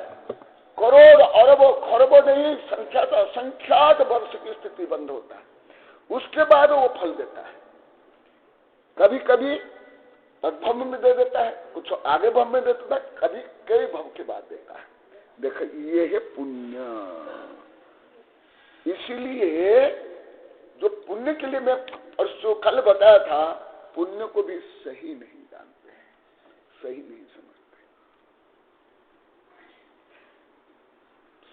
करोड़ अरबों खरबों नहीं, संख्यात असंख्यात वर्ष की स्थिति बंद होता है, उसके बाद वो फल देता है। कभी कभी तद्भव में दे देता है, कुछ आगे भव में देता है, कभी कई भव के बाद देता है। देखो ये है पुण्य। इसीलिए जो पुण्य के लिए मैं परसों कल बताया था, पुण्य को भी सही नहीं जानते, सही नहीं समझते,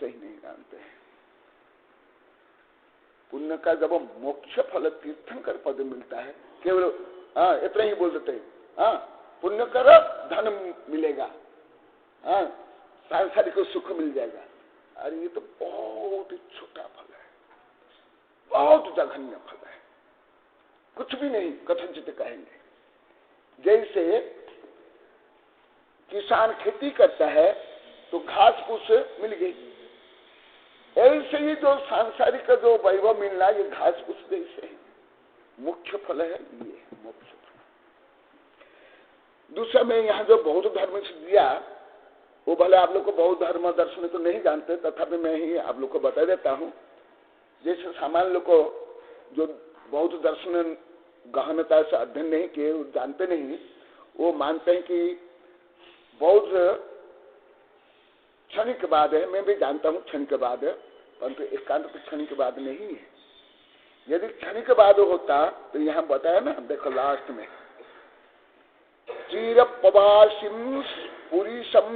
सही नहीं जानते। पुण्य का जब मोक्ष फल तीर्थंकर पद मिलता है, केवल इतना ही बोल देते हैं, पुण्य कर धन मिलेगा, सांसारिक को सुख मिल जाएगा। अरे ये तो बहुत ही छोटा फल है, बहुत जघन्य फल है, कुछ भी नहीं कथनचित कहेंगे। जैसे किसान खेती करता है तो घास फूस मिल गई, ऐसे ही जो सांसारिक का जो वैभव मिलना, ये घास फूस जैसे है, मुख्य फल है ये मोक्ष फल। दूसरा मैं यहाँ जो बौद्ध धर्म से दिया, वो भले आप लोग को बौद्ध धर्म दर्शन तो नहीं जानते, तथापि मैं ही आप लोग को बता देता हूँ। जैसे सामान्य लोग को जो बौद्ध दर्शन गहनता से अध्ययन नहीं किए, जानते नहीं, वो मानते हैं कि बौद्ध क्षणिकवाद है। मैं भी जानता हूँ क्षणिकवाद है, परंतु एकांत क्षणिकवाद नहीं है। यदि क्षणिकवाद होता तो यहाँ बताया ना, देखो लास्ट में, चीर पवासिम पुरीशम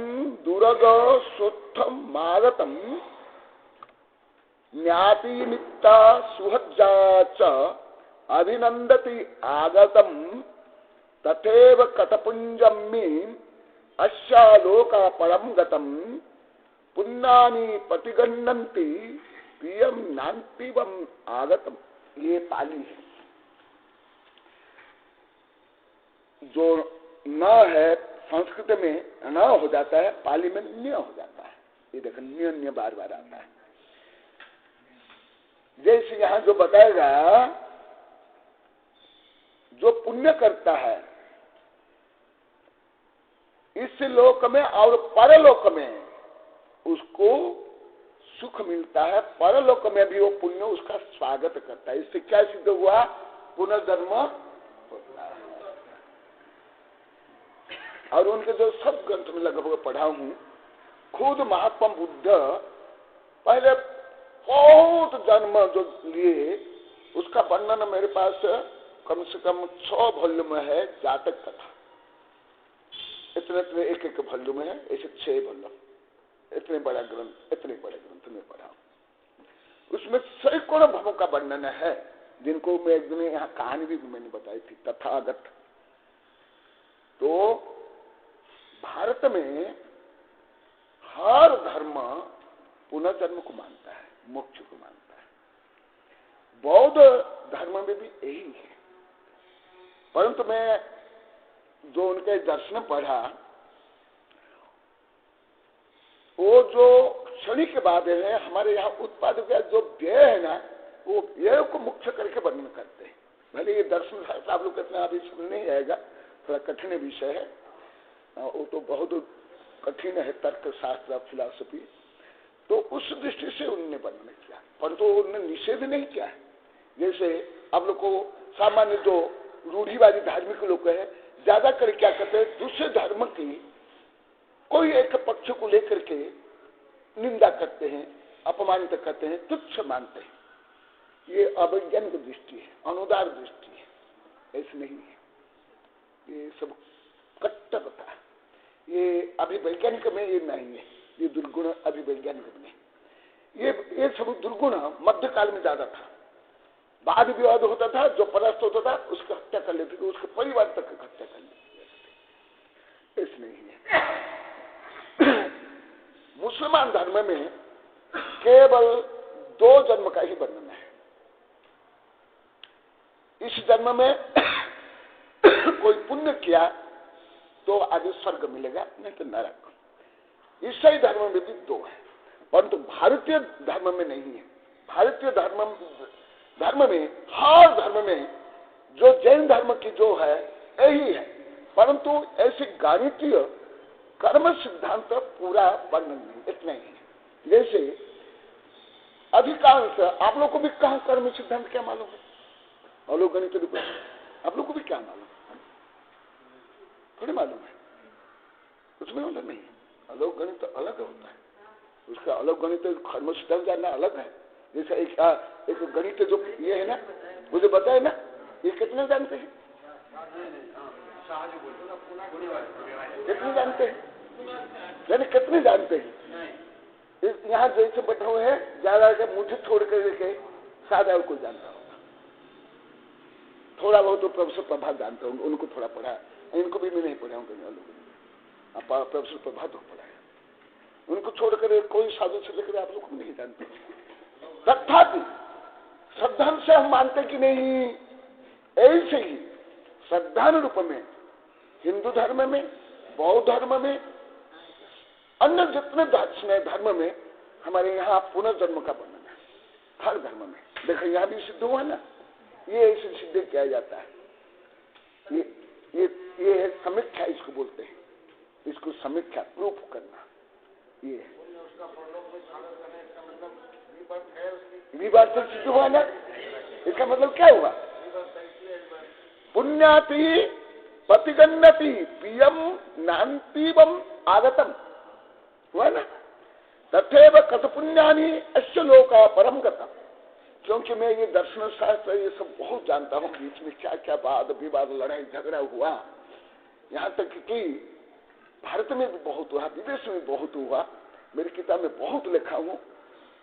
दुर्ग सुत्थम मागतम ज्ञाति नित्ता सुहज्जा च अभिनंदति आगतम तथैव कतपुंजम में अस्यालोका परम गतम पुण्यानि प्रतिगन्नन्ति प्रियम नान्तिवम आगतम। ये पाली है, जो न है संस्कृत में न हो जाता है, पाली में न्य हो जाता है। ये देखो न्य न्य बार बार आता है। जैसे यहां जो बताएगा, जो पुण्य करता है इस लोक में और परलोक में उसको सुख मिलता है, परलोक में भी वो पुण्य उसका स्वागत करता है। इससे क्या सिद्ध हुआ? पुनर्जन्म होता है। और उनके जो सब ग्रंथ में लगभग पढ़ा हूं, खुद महात्मा बुद्ध पहले बहुत जन्म जो लिए, उसका वर्णन मेरे पास कम से कम 6 वॉल्यूम है, जातक कथा। इतने एक एक वॉल्यूम है, ऐसे 6 वॉल्यूम, इतने बड़े ग्रंथ में पढ़ा। उसमें सैकड़ों भवों का वर्णन है, जिनको मैं एक दिन यहाँ कहानी भी मैंने बताई थी, तथागत। तो भारत में हर धर्म पुनर्जन्म को मानता है, मोक्ष को मानता है। बौद्ध धर्म में भी यही है। परंतु मैं जो उनके दर्शन पढ़ा, वो जो क्षणिक के बाद है, हमारे यहाँ उत्पाद का जो व्यय है ना, वो व्यय को मुख्य करके वर्णन करते हैं। भले ये दर्शन शास्त्र आप लोग को इतना अभी समझ नहीं आएगा, थोड़ा कठिन विषय है, वो तो बहुत कठिन है, तर्क शास्त्र फिलॉसफी। तो उस दृष्टि से उन्होंने वर्णन किया, परंतु तो उन्होंने निषेध नहीं किया है। जैसे आप लोग को सामान्य जो रूढ़िवादी धार्मिक लोग है, ज्यादा कर क्या करते हैं, दूसरे धर्म की कोई एक पक्ष को लेकर के निंदा करते हैं, अपमानित करते हैं, तुच्छ मानते हैं। ये अवैज्ञानिक दृष्टि है, अनुदार दृष्टि है, ऐसे नहीं है। ये सब कट्टरता है, ये अभिवैज्ञानिक में ये नहीं है। ये दुर्गुण अभिवैज्ञानिक में, ये सब दुर्गुण मध्यकाल में ज्यादा था। वाद विवाद होता था, जो परास्त होता था उसकी हत्या कर लेते थे, उसके परिवार तक हत्या कर लेते थे। ऐसे नहीं है। मुसलमान धर्म में केवल 2 जन्म का ही वर्णन है। इस जन्म में कोई पुण्य किया तो आगे स्वर्ग मिलेगा, नहीं तो नरक। ईसाई धर्म में भी 2 है, परंतु भारतीय धर्म में नहीं है। भारतीय धर्म में, हर धर्म में जो जैन धर्म की जो है यही है, परंतु ऐसे गणितीय कर्म सिद्धांत पूरा वर्णन नहीं, इतना ही है। जैसे अधिकांश आप लोग को भी कहाँ कर्म सिद्धांत क्या मालूम है, अवलोकनित रूप आप लोग को भी क्या मालूम है, थोड़ी मालूम है, कुछ भी मालूम नहीं। अवलोकनित अलग होता है, उसका अलग गणित कर्म सिद्धांत जानना अलग है। जैसे एक गणित जो ये है ना, मुझे बताए ना, ये कितने जानते हैं? कितने जानते हैं? यानी कितने जानते हैं? यहाँ जैसे बैठे हुए हैं, ज्यादा के मुझे छोड़ करके शायद और कोई जानता होगा। थोड़ा बहुत तो प्रोफेसर प्रभात जानते होंगे, उनको थोड़ा पढ़ा, इनको भी मैं नहीं पढ़ा हूँ। प्रोफेसर प्रभात को पढ़ा है, उनको छोड़कर कोई साधु से लेकर आप लोग नहीं जानते। तथापि श्रद्धा से हम मानते कि नहीं, ऐसे ही श्रद्धा रूप में हिंदू धर्म में, बौद्ध धर्म में, अन्य जितने धर्म में हमारे यहाँ पुनर्जन्म का वर्णन है। हर धर्म में देखो, यहाँ भी सिद्ध हुआ ना, ये ऐसे सिद्ध किया जाता है। ये है समीक्षा, इसको बोलते हैं, इसको समीक्षा प्रूफ करना। ये विवाद से सिद्ध हुआ ना, इसका मतलब क्या हुआ? पुण्याति प्रतिगन्नति पियम नान्तिवम आगतम हुआ ना, तथैव कथ पुण्यानि अस्य लोका परम गतम। क्योंकि मैं ये दर्शन शास्त्र ये सब बहुत जानता हूँ, बीच में क्या क्या वाद विवाद लड़ाई झगड़ा हुआ, यहाँ तक कि भारत में भी बहुत हुआ, विदेश में बहुत हुआ। मेरी किताब में बहुत लिखा हूँ,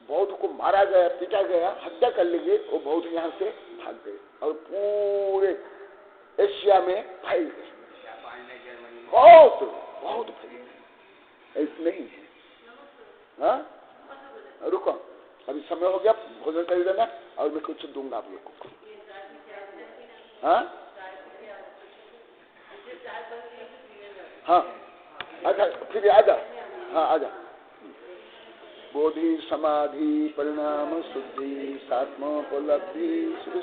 बौद्ध को मारा गया, पीटा गया, हत्या कर ली गई, वो बौद्ध यहाँ से भाग गए और पूरे एशिया में फैल गए, बहुत बहुत फैल गए। ऐसे नहीं है। हाँ, रुको, अभी समय हो गया, भोजन कर देना और मैं कुछ दूंगा आप लोग को। हाँ हाँ, अच्छा फिर आजा। हाँ आजा। बोधि समाधि परिणाम शुद्धि सात्मोपलब्धि श्री